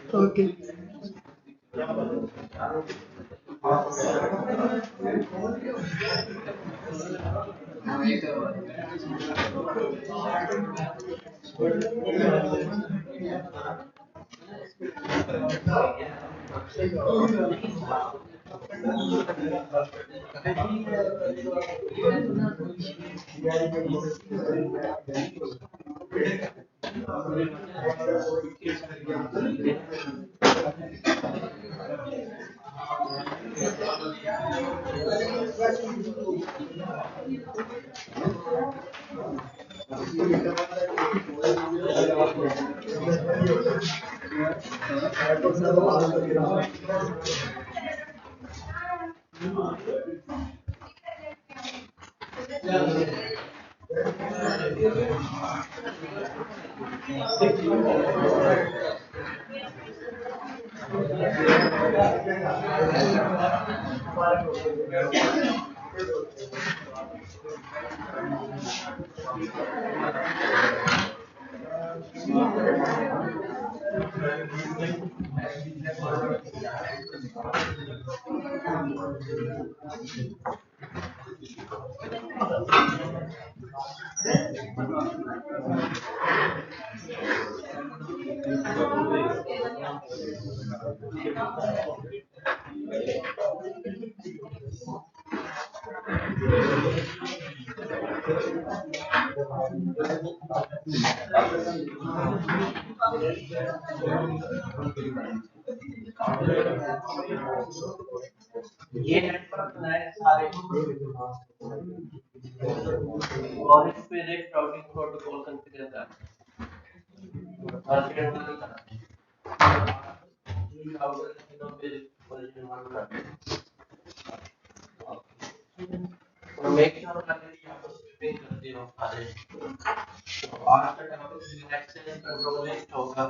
Okay. ये network बनाए सारे और इस पे रेट राउटिंग प्रोटोकॉल कॉन्फ़िगर करना तो मेक श्योर करने की आपको स्विपिंग करती हो सारे तो आज का टॉपिक एक्सेस कंट्रोल लिस्ट होगा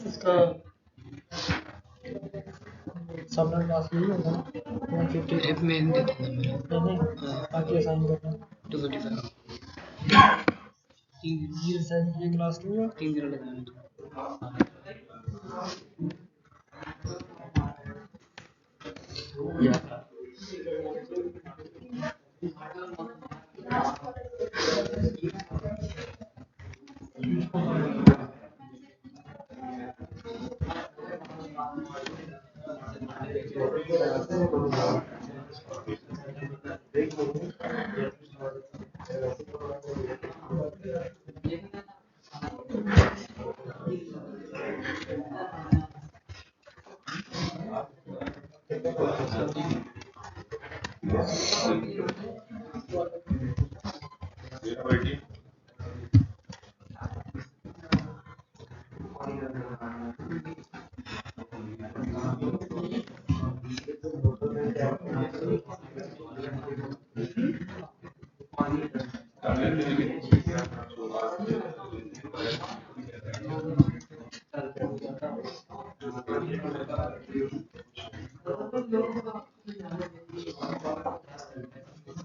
इसका सबमिट क्लास यही होगा 150 एक में दे दूंगा मैं नहीं बाकी असाइन करना 255 ये सर ये क्लास लूँगा 3 0 लगाना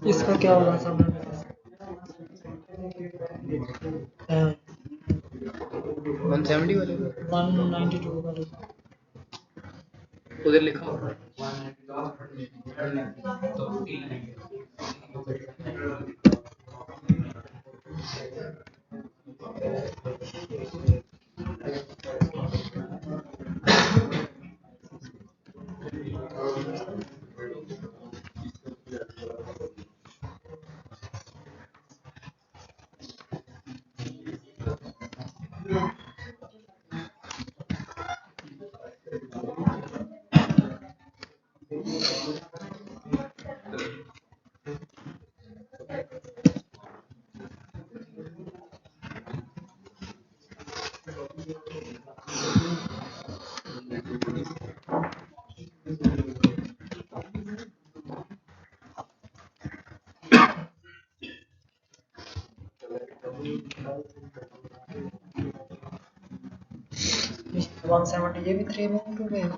इसका क्या होगा सबमिट 170 वाले 192 वाली उधर लिखा हो इस 170 ये भी 3 में 2 में है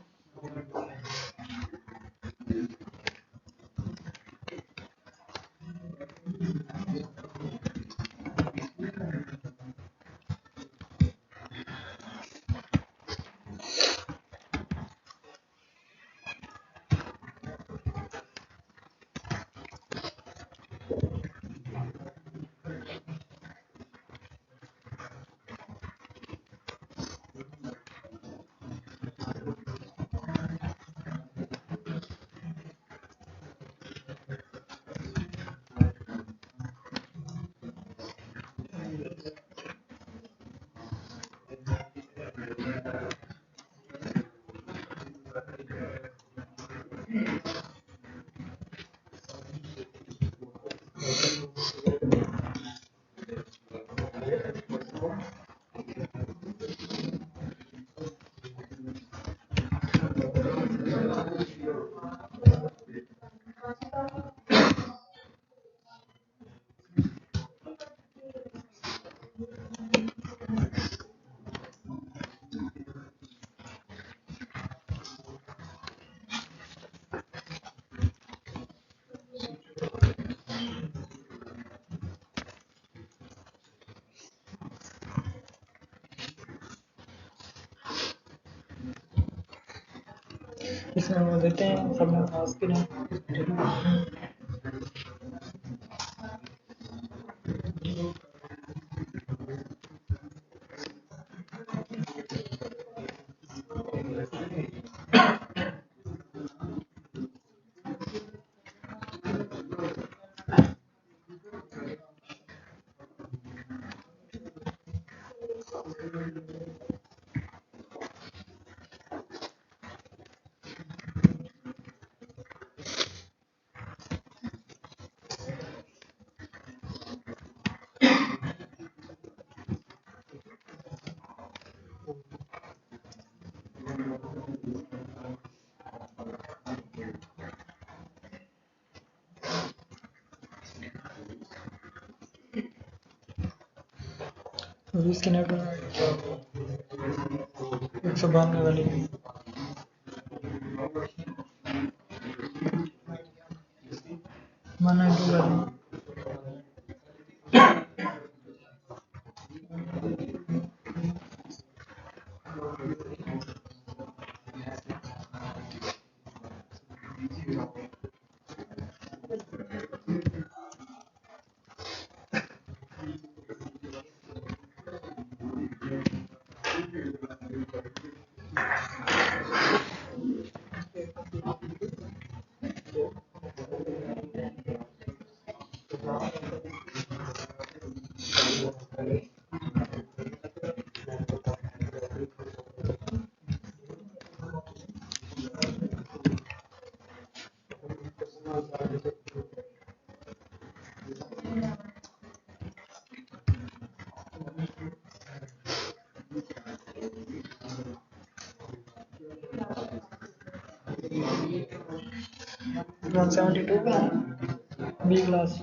इसमें वो देते हैं सबने पास के लिए। तो इसकी नेट 192 वाली 192 वाली। तो 172 का बी क्लास।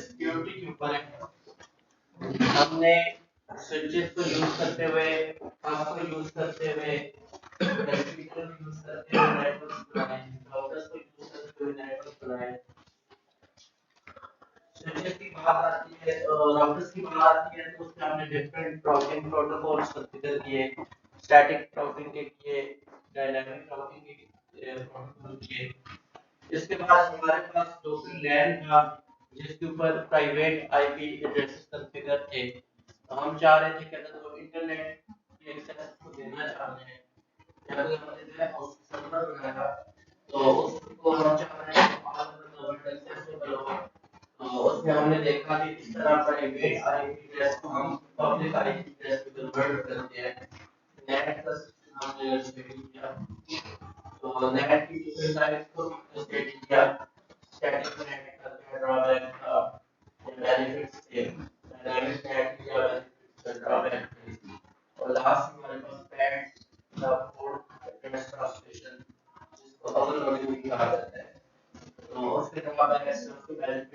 सिक्योरिटी के ऊपर है। हमने स्विचेस को यूज करते हुए, हब को यूज करते हुए, कंप्यूटर को यूज करते हुए नेटवर्क बनाए, राउटर्स को यूज करते हुए नेटवर्क बनाए। स्विचेस की बात आती है, राउटर्स की बात आती है, तो उसमें हमने डिफरेंट राउटिंग प्रोटोकॉल्स कंसीडर किए, स्टैटिक राउटिंग के किए, डायनामिक राउटिंग के प्रोटोकॉल किए। इसके बाद हमारे पास लोकल लैन था जिसके ऊपर प्राइवेट आईपी एड्रेसेस कंफिगर थे। तो हम चाह रहे थे कि अगर तो इंटरनेट की एक्सेस को देना चाह रहे हैं या अगर हमने वेब सर्वर बनाया तो उसको हम चाह रहे हैं गवर्नमेंट एक्सेसिबल हो। तो उसमें हमने देखा कि इस तरह प्राइवेट आईपी एड्रेस को हम पब्लिक आईपी एड्रेस में कन्वर्ट करते हैं। नेट का सिस्टम हमने यूज किया। तो नेट की साइट को स्टेट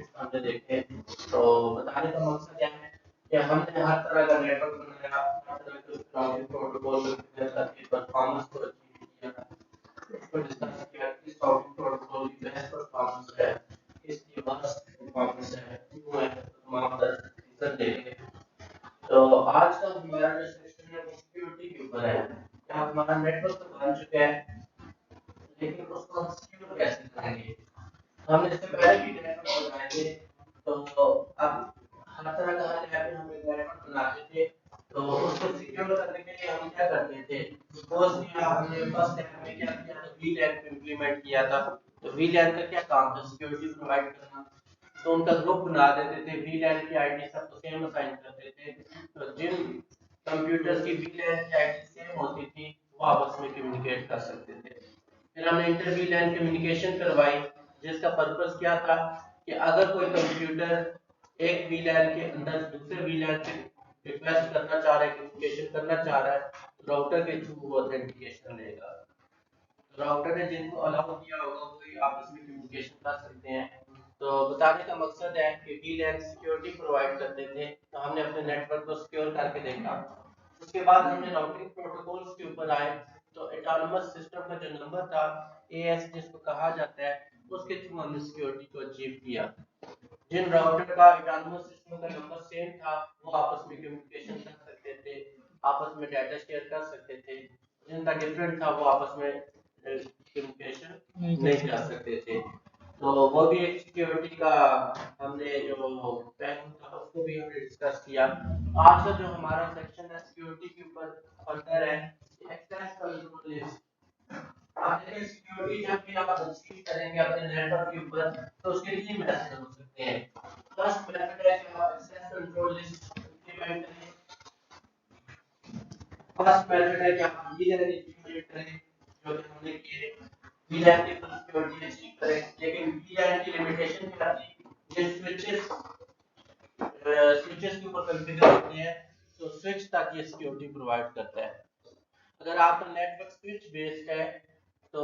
बेनिफिट्स हमने देखे। तो बताने का मकसद क्या है कि हमने हर तरह का नेटवर्क बनाया, हर तरह के राउटिंग प्रोटोकॉल कॉन्फ़िगर करके परफॉर्मेंस को अचीव किया, उसको डिस्कस किया कि राउटिंग प्रोटोकॉल की बेस्ट परफॉर्मेंस है, इसकी वर्स्ट परफॉर्मेंस है, क्यों है, तमाम रीजन देखे। तो आज का हमारा जो सेक्शन है वो सिक्योरिटी के ऊपर है। क्या हमारा नेटवर्क तो बन चुका है, लेकिन उसको हम सिक्योर कैसे करेंगे। हमने इससे पहले भी नेटवर्क बनाए थे, तो अब हर तरह का ऐप हम एक नेटवर्क बनाते थे, तो उसको सिक्योर करने के लिए हम क्या करते थे। सपोज कि हमने फर्स्ट ऐप में क्या किया, तो वीलैन इंप्लीमेंट किया था। तो वीलैन का क्या काम था, सिक्योरिटी प्रोवाइड करना। तो उनका ग्रुप बना देते थे, वीलैन की आईडी सबको सेम असाइन करते थे। तो जिन कंप्यूटर्स की वीलैन की आईडी सेम होती थी वो आपस में कम्युनिकेट कर सकते थे। फिर हमने इंटर वीलैन कम्युनिकेशन करवाई, जिसका पर्पस क्या था कि अगर कोई कंप्यूटर एक वीलैन के अंदर दूसरे वीलैन से रिक्वेस्ट करना चाह रहा है, कम्युनिकेशन करना चाह रहा है, तो राउटर के थ्रू वो ऑथेंटिकेशन लेगा। राउटर ने जिनको अलाउ किया होगा वही आपस में कम्युनिकेशन कर सकते हैं। तो बताने का मकसद है कि वीलैन सिक्योरिटी प्रोवाइड करते थे, तो हमने अपने नेटवर्क को सिक्योर करके देखा। उसके बाद हमने राउटिंग प्रोटोकॉल्स के ऊपर आए, तो ऑटोनमस सिस्टम का जो नंबर था एएस जिसको कहा जाता है, उसके थ्रू हमने सिक्योरिटी को अचीव किया। जिन राउटर का ऑटोनमस सिस्टम का नंबर सेम था वो आपस में कम्युनिकेशन कर सकते थे, आपस में डाटा शेयर कर सकते थे। जिनका डिफरेंट था वो आपस में कम्युनिकेशन नहीं कर सकते थे। तो वो भी एक सिक्योरिटी का हमने जो पहलू था उसको भी हमने डिस्कस किया। आज का जो हमारा सेक्शन है सिक्योरिटी के ऊपर फर्दर है, एक्सेस कंट्रोल लिस्ट। आप देखिए सिक्योरिटी जब भी आप अचीव करेंगे अपने नेटवर्क के ऊपर, तो उसके लिए मेथड हो सकते हैं। फर्स्ट मेथड है कि आप एक्सेस कंट्रोल लिस्ट इंप्लीमेंट करें। फर्स्ट मेथड है कि आप वीलैन इंप्लीमेंट करें, जो कि हमने किए। वीलैन की सिक्योरिटी अचीव करें, लेकिन वीलैन की लिमिटेशन क्या थी, ये स्विचेस के ऊपर कॉन्फ़िगर होते हैं, तो स्विच तक ये सिक्योरिटी प्रोवाइड करता है। अगर आपका नेटवर्क स्विच बेस्ड है तो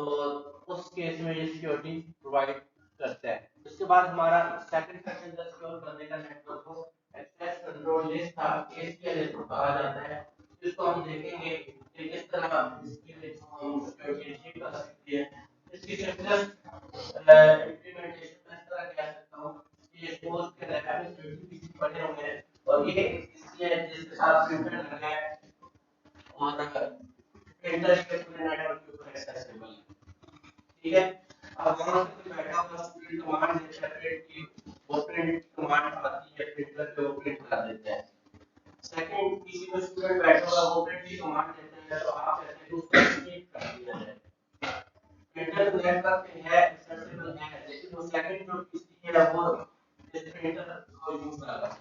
उस केस में ये सिक्योरिटी प्रोवाइड करता है। उसके बाद हमारा सेकंड सेक्शन था सिक्योर करने का नेटवर्क को, एक्सेस कंट्रोल लिस्ट था, एसीएल इसको कहा जाता है। जिसको हम देखेंगे कि किस तरह इसके लिए हम सिक्योरिटी अचीव कर सकते हैं। इसकी सिंपलेस्ट इंप्लीमेंटेशन मैं इस तरह कह सकता हूं कि ये सपोज के रेफरेंस पीसी बने हुए हैं और ये इसलिए जिसके साथ प्रिंटर लगा है और प्रिंटर के पूरे नेटवर्क के ऊपर एक्सेसिबल है। ठीक है, अब वहां से कोई बैठा हुआ स्टूडेंट कमांड देता है प्रिंट की, वो प्रिंट कमांड आती है प्रिंटर पे, वो प्रिंट कर देता है। सेकंड किसी को स्टूडेंट बैठा हुआ वो प्रिंट की कमांड देता है, तो आप कहते हैं उसको स्किप कर दिया जाए। प्रिंटर तो नेटवर्क पे है, एक्सेसिबल है, लेकिन वो सेकंड जो पीसी है वो इस प्रिंटर को यूज कर रहा है।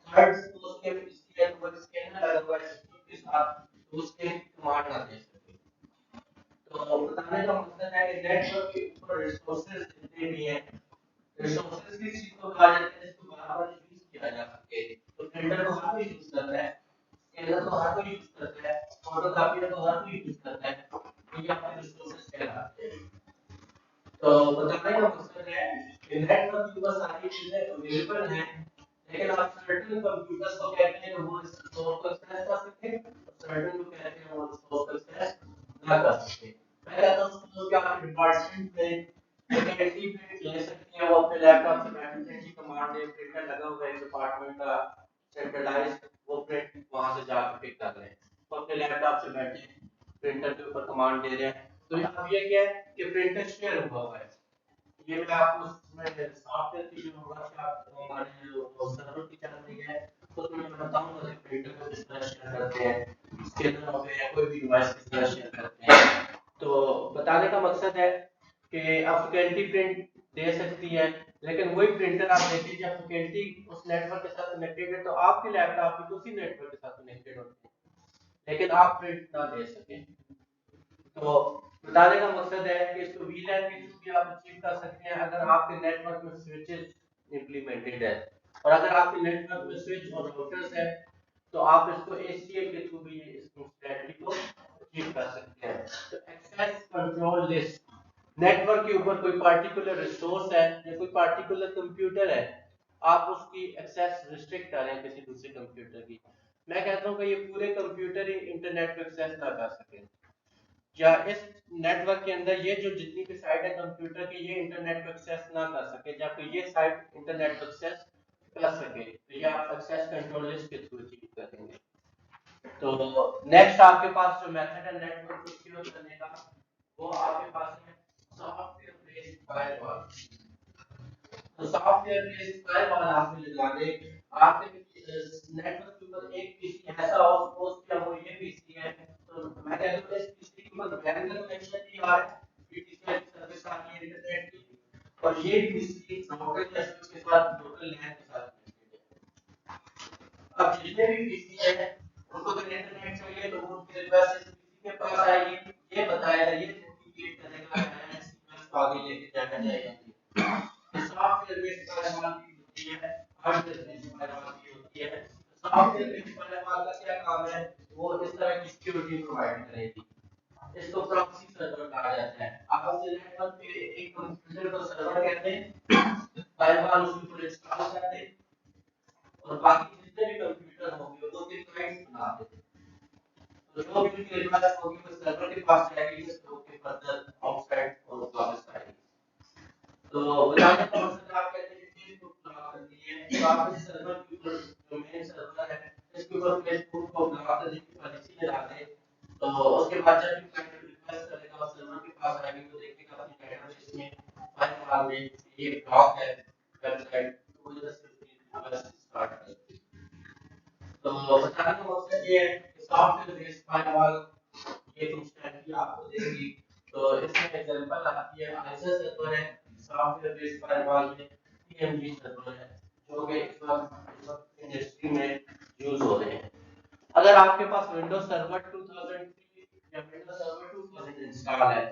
थर्ड उसके पीसी है वो स्कैनर लगा हुआ है के साथ, तो उसके कमांड ना दे सके। तो बताने का मकसद है कि नेटवर्क के ऊपर रिसोर्सेज जितने भी हैं, रिसोर्सेज की चीज को कहा जाता है जिसको बार-बार यूज किया जा सके। तो प्रिंटर को हर कोई यूज करता है, स्कैनर को हर कोई यूज करता है, फोटोकॉपीर को हर कोई यूज करता है, तो ये आपके रिसोर्सेज कहलाते हैं। तो बताने का मकसद है कि नेटवर्क के ऊपर सारी चीजें अवेलेबल हैं, लेकिन आप सर्टेन कंप्यूटर्स को कहते हैं वो रिसोर्स को एक्सेस कर सकते हैं, सर्टेन को कहते हैं वो रिसोर्स को एक्सेस ना कर सकते। मैं कहता हूं कि आप डिपार्टमेंट में एक एंटीप्रिंट ले सकते हैं, वो अपने लैपटॉप से प्रिंट की कमांड दे, प्रिंटर लगा हुआ है डिपार्टमेंट का सेंट्रलाइज्ड, वो प्रिंट वहां से जाकर पिक कर लें, वो अपने लैपटॉप से बैठे प्रिंटर के ऊपर कमांड दे रहे हैं। तो अब ये क्या है कि प्रिंटर शेयर हुआ है। ये मैं आपको उसमें सॉफ्टवेयर की जो वर्कशॉप हमारे जो सर्वर की चल रही है उसमें मैं बताऊंगा कि प्रिंटर को किस तरह शेयर करते हैं, स्कैनर हो गया या कोई भी डिवाइस किस तरह शेयर करते हैं। तो बताने का मकसद है कि आप फैकल्टी प्रिंट दे सकती है, लेकिन वही प्रिंटर आप देखिए जब फैकल्टी उस नेटवर्क के साथ कनेक्टेड है तो आपके लैपटॉप भी उसी नेटवर्क के साथ कनेक्टेड होते हैं, लेकिन आप प्रिंट ना दे सकें। तो बताने का मकसद है कि इसको वीलैन के थ्रू भी आप अचीव कर सकते हैं अगर आपके नेटवर्क में स्विचेस इंप्लीमेंटेड है, और अगर आपके नेटवर्क में स्विच और राउटर्स है तो आप इसको एसीएल के थ्रू भी इस फंक्शनैलिटी को अचीव कर सकते हैं। तो एक्सेस कंट्रोल लिस्ट नेटवर्क के ऊपर कोई पार्टिकुलर रिसोर्स है या कोई पार्टिकुलर कंप्यूटर है, आप उसकी एक्सेस रिस्ट्रिक्ट कर रहे हैं किसी दूसरे कंप्यूटर की। मैं कहता हूँ कि ये पूरे कंप्यूटर ही इंटरनेट को एक्सेस ना कर सके, या इस नेटवर्क के अंदर ये जो जितनी भी साइट है कंप्यूटर की ये इंटरनेट को एक्सेस ना कर सके, या फिर ये साइट इंटरनेट को एक्सेस कर सके, तो ये आप एक्सेस कंट्रोल लिस्ट के थ्रू अचीव करेंगे। तो नेक्स्ट आपके पास जो मेथड है नेटवर्क को सिक्योर करने का, वो आपके पास है सॉफ्टवेयर बेस्ड फायरवॉल। तो सॉफ्टवेयर बेस्ड फायरवॉल आपने लगाने, आपके नेटवर्क के ऊपर एक पीसी ऐसा हो सपोज किया वो ये पीसी है, तो मैं कहता हूं इस पीसी के ऊपर वेरिएबल कनेक्शन नहीं आ रहा है, टीसीपी सर्विस आ रही है इंटरनेट की, और ये पीसी लोकल नेटवर्क के साथ लोकल लैन के साथ कनेक्टेड है। अब जितने भी पीसी है उनको तो इंटरनेट चाहिए, तो उनकी रिक्वेस्ट इस पीसी के पास आएगी, ये बताएगा ये कम्युनिकेट करेगा एसएमएस को आगे लेके जाना जाएगा। सॉफ्टवेयर बेस्ड फायरवॉल की होती है, हार्डवेयर बेस्ड फायरवॉल की होती है। सॉफ्टवेयर बेस्ड फायरवॉल का क्या काम है, वो इस तरह की सिक्योरिटी प्रोवाइड करेगी। इसको प्रॉक्सी सर्वर कहा जाता है। आप अपने नेटवर्क पे एक कंप्यूटर को सर्वर कहते हैं, फायरवॉल उसके ऊपर इंस्टॉल करते हैं, और बाकी जितने भी कंप्यूटर होंगे वो के क्लाइंट्स बनाते हैं। तो जो भी उनकी रिक्वेस्ट होगी वो सर्वर के पास जाएगी, सर्वर के फर्दर आउटसाइड और वापस आएगी। तो बताने का मकसद आप कहते हैं कि फेसबुक ब्लॉक कर दिए, तो आप इस सर्वर के ऊपर जो मेन सर्वर है इसके ऊपर फेसबुक को ब्लॉक करने की पॉलिसी लगा दें, तो उसके बाद जब भी क्लाइंट रिक्वेस्ट करेगा और सर्वर के पास आएगी तो देखेगा अपनी डेटाबेस में फाइल में ये ब्लॉक है वेबसाइट, तो वो जस्ट रिक्वेस्ट स्टार्ट करती है। तो बताने का मकसद ये है कि सॉफ्टवेयर बेस्ड फायरवॉल ये फंक्शनैलिटी आपको देगी। तो इसमें एग्जांपल आती है आईएसए सर्वर है, सॉफ्टवेयर बेस्ड फायरवॉल में टीएमजी सर्वर है, जो कि इस वक्त इंडस्ट्री में यूज हो रहे हैं। अगर आपके पास विंडोज सर्वर 2003 या विंडोज सर्वर 2000 इंस्टॉल है,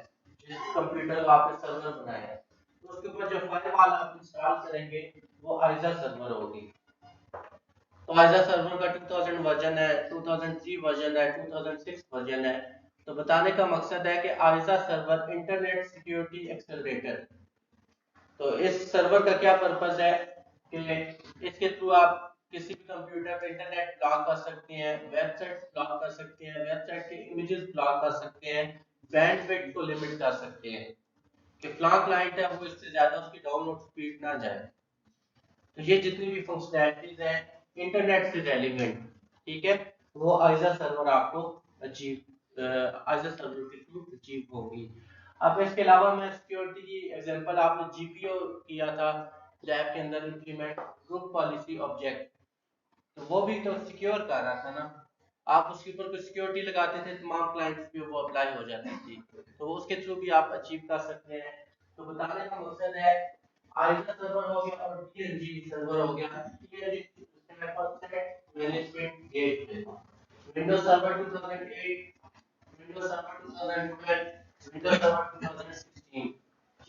जिस कंप्यूटर को आपने सर्वर बनाया है, तो उसके ऊपर जो फायरवॉल आप इंस्टॉल करेंगे वो आईएसए सर्वर होगी। तो आईएसए सर्वर का 2000 वर्जन है, 2003 वर्जन है, 2006 वर्जन है। तो बताने का मकसद है कि ISA server internet security accelerator. तो इस सर्वर का क्या पर्पस है कि इसके थ्रू आप किसी भी कंप्यूटर पे इंटरनेट ब्लॉक कर सकते हैं, वेबसाइट ब्लॉक कर सकते हैं, वेबसाइट के इमेजेस ब्लॉक कर सकते हैं, बैंडविड्थ को लिमिट कर सकते हैं कि फ्लॉग क्लाइंट है वो इससे ज्यादा उसकी डाउनलोड स्पीड ना जाए। तो ये जितनी भी फंक्शनैलिटीज हैं इंटरनेट से रेलिवेंट, ठीक है, वो आईएसए सर्वर आपको अचीव आईएसए सर्वर के थ्रू अचीव होगी। अब इसके अलावा मैं सिक्योरिटी की एग्जांपल, आपने जीपीओ किया था लैब के अंदर इंप्लीमेंट ग्रुप पॉलिसी ऑब्जेक्ट, तो वो भी तो सिक्योर कर रहा था ना, आप उसके ऊपर कुछ सिक्योरिटी लगाते थे तमाम क्लाइंट्स पे वो अप्लाई हो जाती थी, तो उसके थ्रू भी आप अचीव कर सकते हैं। तो बताने का मकसद है आईएसए सर्वर हो गया और टीएनजी सर्वर हो गया। TNG management gateway, Windows server 2008, Windows server 2012, Windows server 2016,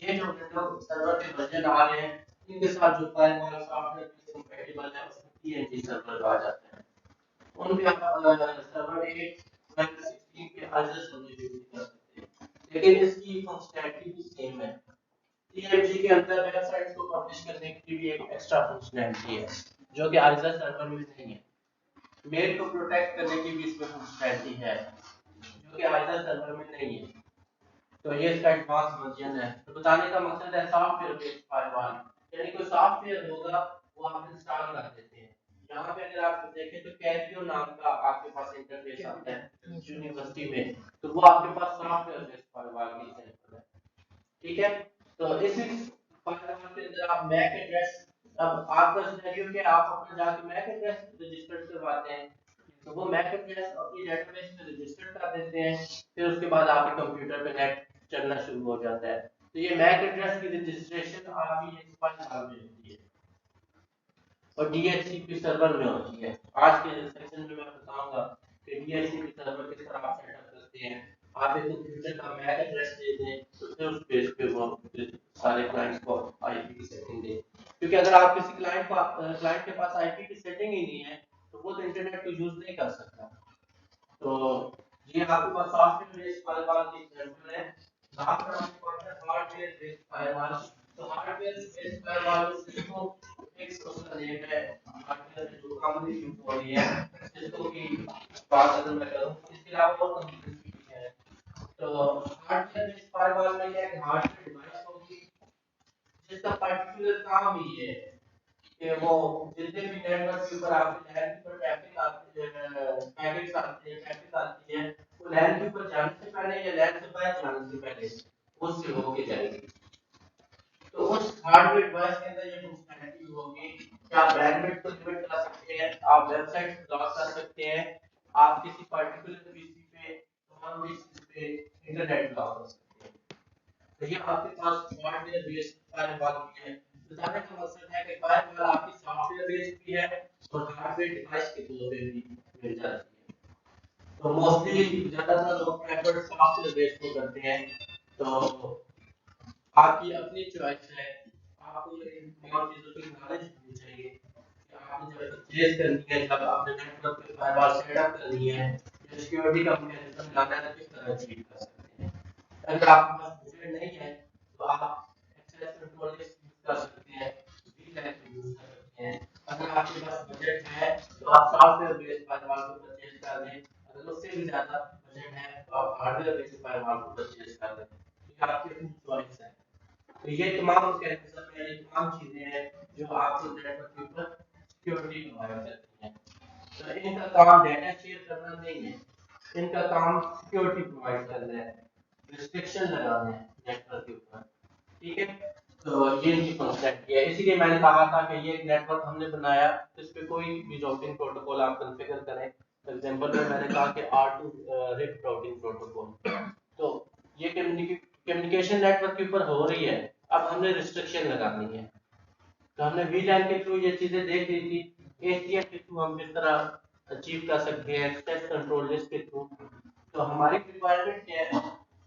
ये जो विंडोज सर्वर के वर्जन आ रहे हैं इनके साथ जो फायरवॉल सॉफ्टवेयर कंपैटिबल है उसमें टीएनजी सर्वर आ जाता है। उनमें आप सर्वर 8 16 के आईएसए सर्वर यूज कर सकते हैं, लेकिन इसकी फंक्शनैलिटी भी सेम है। टीएमजी के अंदर वेबसाइट्स को पब्लिश करने की भी एक एक्स्ट्रा फंक्शनैलिटी है जो कि आईएसए सर्वर में नहीं है। मेल को प्रोटेक्ट करने की भी इसमें फंक्शनैलिटी है जो कि आईएसए सर्वर में नहीं है। तो ये इसका एडवांस वर्जन है। तो बताने का मकसद है सॉफ्टवेयर बेस्ड फायरवॉल, यानी कोई सॉफ्टवेयर होगा वो आप इंस्टॉल कर देते हैं। यहाँ पे अगर आप देखें तो कैसियो नाम का आपके पास इंटरफेस आता है यूनिवर्सिटी में, तो वो आपके पास सॉफ्टवेयर बेस्ड फायरवॉल की एग्जांपल है, ठीक है। तो इस फायरवॉल के अंदर आप मैक एड्रेस, अब आपका सिनेरियो क्या, आप अपना जाके मैक एड्रेस रजिस्टर करवाते हैं, तो वो मैक एड्रेस अपनी डेटाबेस में रजिस्टर कर देते हैं, फिर उसके बाद आपके कंप्यूटर पे नेट चलना शुरू हो जाता है। तो ये मैक एड्रेस की रजिस्ट्रेशन आपकी ये फाइल में होती है और डीएचसीपी सर्वर में होती है। आज के सेक्शन में मैं बताऊंगा कि डीएचसीपी सर्वर किस तरह आप सेटअप करते हैं। आप एक कंप्यूटर का मैक एड्रेस दे दें तो फिर उस पेज पे वो सारे क्लाइंट्स को आईपी की सेटिंग दें, क्योंकि अगर आप किसी क्लाइंट के पास आईपी की सेटिंग ही नहीं है तो वो तो इंटरनेट को यूज नहीं कर सकता। तो ये आपके पास सॉफ्टवेयर बेस्ड फायरवॉल की एग्जांपल है। आप हार्डवेयर बेस्ड फायरवॉल। तो हार्डवेयर बेस्ड फायरवॉल जिसको फिक्स उसका नेम है हार्डवेयर जो कॉमनली यूज हो रही है, जिसको कि बात अगर मैं करूं इसके अलावा और कंपनीज भी है। तो हार्डवेयर बेस्ड फायरवॉल में क्या है, हार्डवेयर डिवाइस होगी जिसका पर्टिकुलर काम ही है कि वो जितने भी नेटवर्क के ऊपर आपके लैन के ऊपर ट्रैफिक आती है, पैकेट्स आते हैं, ट्रैफिक आती है, वो लैन के ऊपर जाने से पहले या लैन से बाहर जाने से पहले उससे होके जाएगी। तो उस हार्डवेयर डिवाइस के अंदर ये फंक्शनैलिटी होगी कि आप बैंडविड्थ को लिमिट कर सकते हैं, आप वेबसाइट ब्लॉक कर सकते हैं, आप किसी पर्टिकुलर पीसी पे नॉन पीसी पे इंटरनेट ब्लॉक कर सकते हैं। तो ये आपके पास हार्डवेयर बेस्ड फायरवॉल है। बताने का मकसद है कि फायरवॉल आपकी सॉफ्टवेयर बेस्ड भी है और हार्डवेयर डिवाइस के तौर पे भी मिल जाती है। तो मोस्टली ज्यादातर लोग प्रेफर सॉफ्टवेयर बेस्ड को करते हैं। तो आपकी अपनी चॉइस है, आपको इन तमाम चीजों की नॉलेज होनी चाहिए कि आपने जब परचेज करनी है, जब आपने नेटवर्क पे फायरवॉल सेटअप करनी है, या सिक्योरिटी का मैकेनिज्म लाना है, किस तरह अचीव कर सकते हैं। अगर आपके पास बजट नहीं है तो आप एक्सेस कंट्रोल लिस्ट यूज कर सकते हैं, VLAN यूज कर सकते हैं। अगर आपके पास बजट है तो आप सॉफ्टवेयर बेस्ड फायरवॉल को परचेज कर लें, अगर उससे भी ज्यादा बजट है तो आप हार्डवेयर बेस्ड फायरवॉल को परचेज कर लें। ये आपकी अपनी चॉइस है। तो ये तमाम मैकेनिज्म है, ये तमाम चीजें हैं जो आपको नेटवर्क के ऊपर सिक्योरिटी प्रोवाइड करती हैं। तो इनका काम डेटा शेयर करना नहीं है, इनका काम सिक्योरिटी प्रोवाइड करना है, रिस्ट्रिक्शन लगाना है नेटवर्क के ऊपर। ठीक है, तो ये इनकी कॉन्सेप्ट है। इसीलिए मैंने कहा था कि ये एक नेटवर्क हमने बनाया तो इस पे कोई भी राउटिंग प्रोटोकॉल आप कॉन्फ़िगर करें। एग्जांपल में मैंने कहा कि R2 RIP राउटिंग प्रोटोकॉल, तो ये कम्युनिकेशन नेटवर्क के ऊपर हो रही है, अब हमने रिस्ट्रिक्शन लगानी है। तो हमने VLAN के थ्रू ये चीजें देख ली थी, ACL के थ्रू हम किस तरह अचीव कर सकते हैं, एक्सेस कंट्रोल लिस्ट के थ्रू। तो हमारी रिक्वायरमेंट क्या है,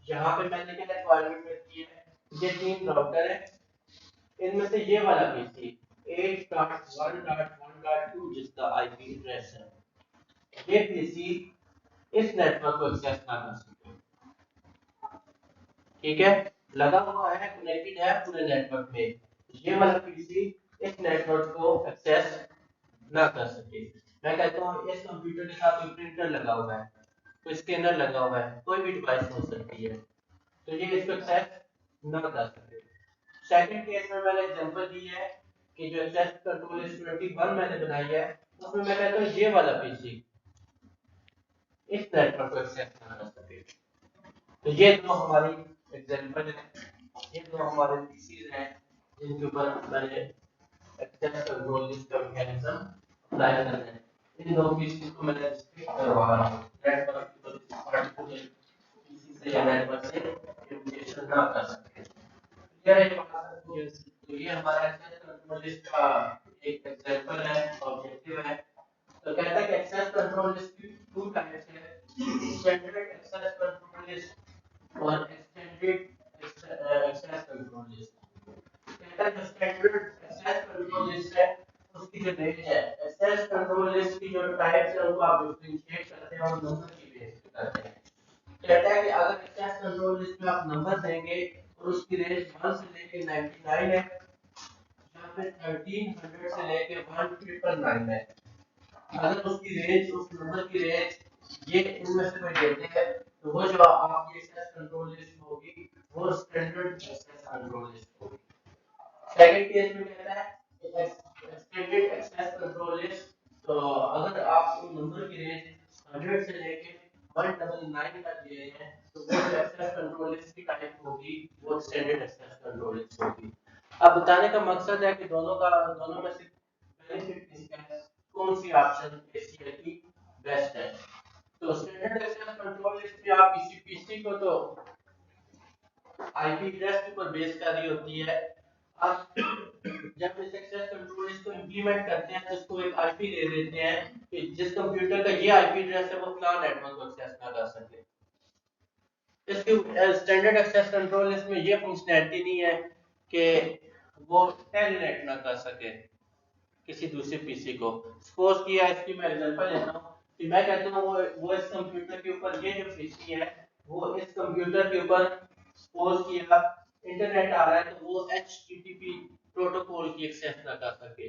यहाँ पे मैंने क्या रिक्वायरमेंट रखी है, ये 3 राउटर है, इनमें से ये वाला पीसी 8.1.1.2 जिसका IP एड्रेस है, ये पीसी इस नेटवर्क को एक्सेस ना कर सके। ठीक है, लगा हुआ है, कनेक्टेड है पूरे नेटवर्क में, ये वाला पीसी इस नेटवर्क को एक्सेस ना कर सके। मैं कहता हूँ इस कंप्यूटर के साथ कोई प्रिंटर लगा हुआ है, कोई स्कैनर लगा हुआ है, कोई भी डिवाइस हो सकती है, तो ये इसको एक्सेस ना कर सके। सेकंड केस में मैंने एग्जांपल दी है कि जो एक्सेस कंट्रोल लिस्ट 21 मैंने बनाई है, उसमें मैं कहता हूँ ये वाला पीसी इस नेटवर्क को एक्सेस ना कर सके। तो ये दो हमारी एग्जांपल है, ये दो हमारे पीसीज हैं जिनके ऊपर मैंने एक्सेस कंट्रोल लिस्ट का मैकेनिज्म अप्लाई करना है। इन दो पीसीज को मैंने रिस्ट्रिक्ट करवा रहा हूं, नेटवर्क पर पर्टिकुलर पीसी से या नेटवर्क से कम्युनिकेशन ना कर सके। क्लियर है ये बात? यस। तो ये हमारा एक्सेस कंट्रोल लिस्ट का एक एग्जांपल है, ऑब्जेक्टिव है। तो कहता है कि एक्सेस कंट्रोल लिस्ट की 2 टाइप्स है, स्टैंडर्ड एक्सेस कंट्रोल लिस्ट और एक्सटेंडेड एक्सेस कंट्रोल लिस्ट। कहता है जो स्टैंडर्ड एक्सेस कंट्रोल लिस्ट है उसकी जो रेंज है, एक्सेस कंट्रोल लिस्ट की जो टाइप्स है उनको आप डिफरेंशिएट करते हैं और नंबर की बेस पे करते हैं। कहता है कि अगर एक्सेस कंट्रोल लिस्ट में आप नंबर देंगे और उसकी रेंज 1 से लेके 99 है या फिर 1300 से लेके 1999 है, अगर उसकी रेंज, उस नंबर की रेंज ये इनमें से कोई देते हैं तो वो जो आपकी एक्सेस कंट्रोल लिस्ट होगी वो स्टैंडर्ड एक्सेस कंट्रोल लिस्ट होगी। सेकंड केस में कहता है एक्सटेंडेड एक्सेस कंट्रोल लिस्ट, तो अगर आप नंबर की रेंज 100 से लेके 199 तक दे रहे हैं तो वो जो एक्सेस कंट्रोल लिस्ट की टाइप होगी वो एक्सटेंडेड एक्सेस कंट्रोल लिस्ट होगी। अब बताने का मकसद है कि दोनों में से बेनिफिट किसका है, कौन सी ऑप्शन ACL की बेस्ट है। तो स्टैंडर्ड एक्सेस कंट्रोल लिस्ट में आप किसी पीसी को तो आईपी एड्रेस के ऊपर बेस कर रही होती है, आप जब इस एक्सेस कंट्रोल लिस्ट को इंप्लीमेंट करते हैं तो इसको एक आईपी दे देते हैं कि जिस कंप्यूटर का ये आईपी एड्रेस है वो फलां नेटवर्क को एक्सेस ना कर सके। इसके स्टैंडर्ड एक्सेस कंट्रोल लिस्ट में ये फंक्शनैलिटी नहीं है कि वो टेलनेट ना कर सके किसी दूसरे पीसी को। सपोज किया इसकी मैं एग्जांपल लेता हूं कि मैं कहता हूं वो इस कंप्यूटर के ऊपर, ये जो पीसी है वो इस कंप्यूटर के ऊपर सपोज किया इंटरनेट आ रहा है तो वो HTTP प्रोटोकॉल की एक्सेस ना कर सके।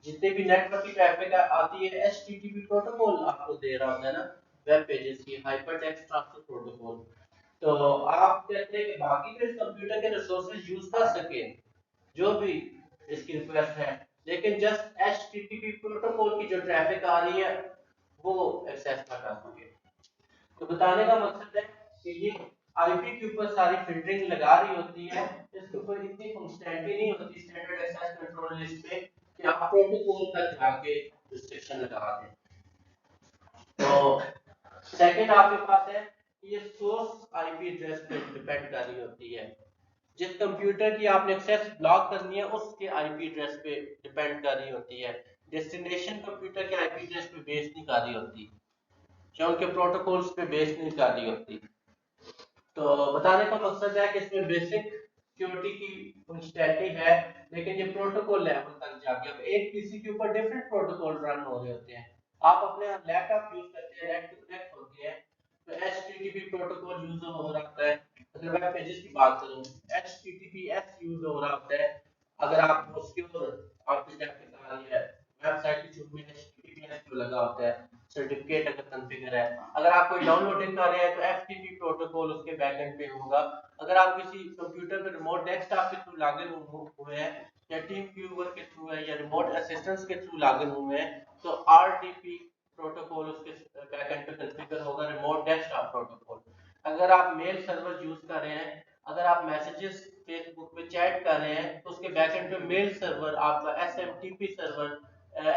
जितने भी नेटवर्क की ट्रैफिक आती है HTTP प्रोटोकॉल आपको दे रहा होता है ना वेब पेजेस की हाइपर टेक्स्ट ट्रांसफर प्रोटोकॉल। तो आप कहते हैं कि बाकी के कंप्यूटर के रिसोर्सेज यूज कर सके जो भी इसकी रिक्वेस्ट है, लेकिन जस्ट HTTP प्रोटोकॉल की जो ट्रैफिक आ रही है वो एक्सेस ना कर सके। तो बताने का मकसद है कि ये आईपी के ऊपर सारी फिल्टरिंग लगा रही होती है, इसके ऊपर इतनी फंक्शनैलिटी नहीं होती स्टैंडर्ड एक्सेस कंट्रोल लिस्ट पे कि आप प्रोटोकॉल तक जाके रिस्ट्रिक्शन लगा दें। तो सेकंड आपके पास है कि ये सोर्स आईपी एड्रेस पे डिपेंड कर रही होती है। जिस कंप्यूटर की आपने एक्सेस ब्लॉक करनी है उसके आईपी एड्रेस पे डिपेंड कर रही होती है। डेस्टिनेशन कंप्यूटर के आईपी एड्रेस पे बेस नहीं कर रही होती, जो उनके प्रोटोकॉल्स पे बेस नहीं कर रही होती। तो बताने का मकसद है कि इसमें बेसिक सिक्योरिटी की फंक्शनैलिटी है, लेकिन ये प्रोटोकॉल लेवल तक जाके अब एक पीसी के ऊपर डिफरेंट प्रोटोकॉल रन हो रहे होते हैं। आप अपने लैपटॉप यूज करते हैं, नेट टू कनेक्ट होते हैं तो HTTP प्रोटोकॉल यूज हो रहा होता है। अगर वेब पेजेस की बात करूं HTTPS यूज हो रहा होता है। अगर आप सिक्योर आर्किटेक्चर बना लिया है वेबसाइट की शुरू में HTTPS जो लगा होता है सर्टिफिकेट अगर कॉन्फ़िगर है। अगर आप कोई डाउनलोडिंग कर रहे हैं तो FTP प्रोटोकॉल उसके बैकएंड पे होगा। अगर आप किसी कंप्यूटर पे रिमोट डेस्कटॉप के थ्रू लॉगिन हुए हैं या टीम व्यूअर के थ्रू है या रिमोट असिस्टेंस के थ्रू लॉगिन हुए हैं तो RDP प्रोटोकॉल उसके बैकएंड पे कॉन्फ़िगर होगा, रिमोट डेस्कटॉप प्रोटोकॉल। अगर आप मेल सर्वर यूज कर रहे हैं, अगर आप मैसेजेस फेसबुक पे चैट कर रहे हैं तो उसके बैकएंड पे मेल सर्वर आपका SMTP सर्वर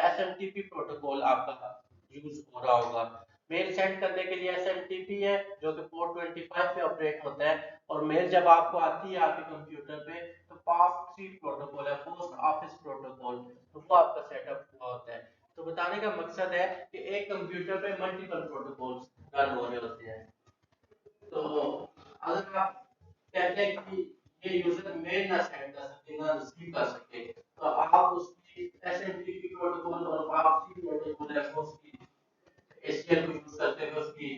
SMTP प्रोटोकॉल आपका यूज हो रहा होगा। मेल सेंड करने के लिए SMTP है जो कि पोर्ट 25 पे ऑपरेट होता है, और मेल जब आपको आती है आपके कंप्यूटर पे तो POP3 प्रोटोकॉल है, पोस्ट ऑफिस प्रोटोकॉल, तो वो आपका सेटअप हुआ होता है। तो बताने का मकसद है कि एक कंप्यूटर पे मल्टीपल प्रोटोकॉल्स रन हो रहे होते हैं। तो अगर आप कहते हैं कि ये यूजर मेल ना सेंड कर सके ना रिसीव कर सके तो आप उसकी SMTP प्रोटोकॉल और POP3 प्रोटोकॉल है उसकी एसीएल को यूज करते हुए उसकी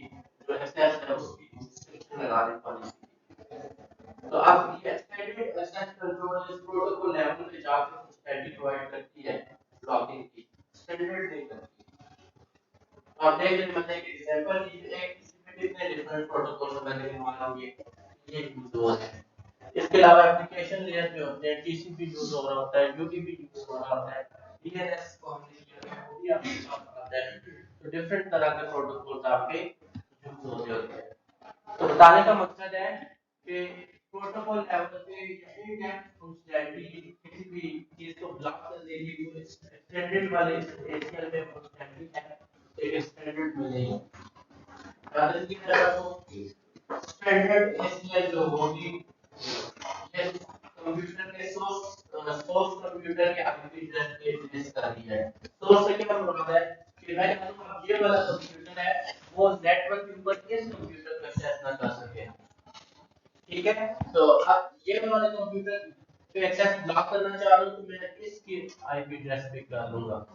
जो एक्सेस है उसकी रिस्ट्रिक्शन लगा दी पॉलिसी। तो अब ये एक्सटेंडेड एक्सेस कंट्रोल इस प्रोटोकॉल लेवल पे जाके फंक्शनैलिटी प्रोवाइड करती है लॉगिंग की, स्टैंडर्ड नहीं करती। तो आप देख रहे हैं मैंने एक एग्जांपल दी एक किसी पे कितने डिफरेंट प्रोटोकॉल मैंने मान लिए ये यूज हो रहे हैं। इसके अलावा एप्लीकेशन लेयर पे होते हैं TCP यूज हो रहा होता है, UDP यूज हो रहा होता है, DNS को हमने किया है वो भी आपके पास आता है। तो डिफरेंट तरह के प्रोटोकॉल्स आपके यूज हो रहे होते हैं। तो बताने का मकसद है कि प्रोटोकॉल लेवल पे इन डेप्थ फंक्शनैलिटी किसी भी चीज को ब्लॉक करने के लिए एक्सटेंडेड वाले ACL में फंक्शनैलिटी है, एक स्टैंडर्ड में नहीं है। याद रखिएगा आपको स्टैंडर्ड ACL जो होगी ये कंप्यूटर के सोर्स कंप्यूटर के आईपी एड्रेस पे बेस कर रही है। सोर्स से क्या मुराद है कि मैं कहता हूं अब ये वाला कंप्यूटर है वो नेटवर्क के ऊपर इस कंप्यूटर पे एक्सेस ना कर सके, ठीक है। तो अब ये वाला कंप्यूटर पे एक्सेस ब्लॉक करना चाह रहा हूं तो मैं इसकी आईपी एड्रेस पे कर लूंगा।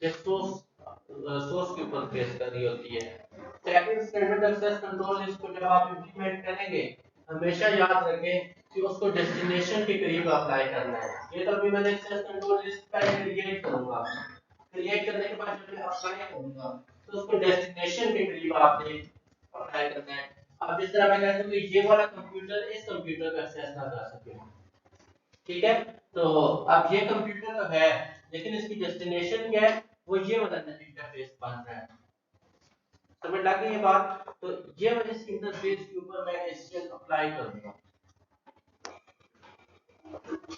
ये सोर्स के ऊपर बेस कर रही होती है। सेकंड स्टैंडर्ड एक्सेस कंट्रोल इसको जब आप इंप्लीमेंट करेंगे हमेशा याद रखें कि उसको डेस्टिनेशन के करीब अप्लाई करना है। ये तो अभी मैंने एक्सेस कंट्रोल लिस्ट पहले क्रिएट करूंगा, क्रिएट करने के बाद जब मैं अप्लाई करूंगा तो उसको डेस्टिनेशन के करीब आपने अप्लाई करना है। अब जिस तरह मैं कहता हूं कि ये वाला कंप्यूटर इस कंप्यूटर पे एक्सेस ना कर सके, ठीक है। तो अब ये कंप्यूटर तो है लेकिन इसकी डेस्टिनेशन क्या है वो ये वाला इंटरफेस बन रहा है, समझ लग गई ये बात। तो ये वाले इस इंटरफेस के ऊपर मैं एचटीएमएल अप्लाई करूंगा।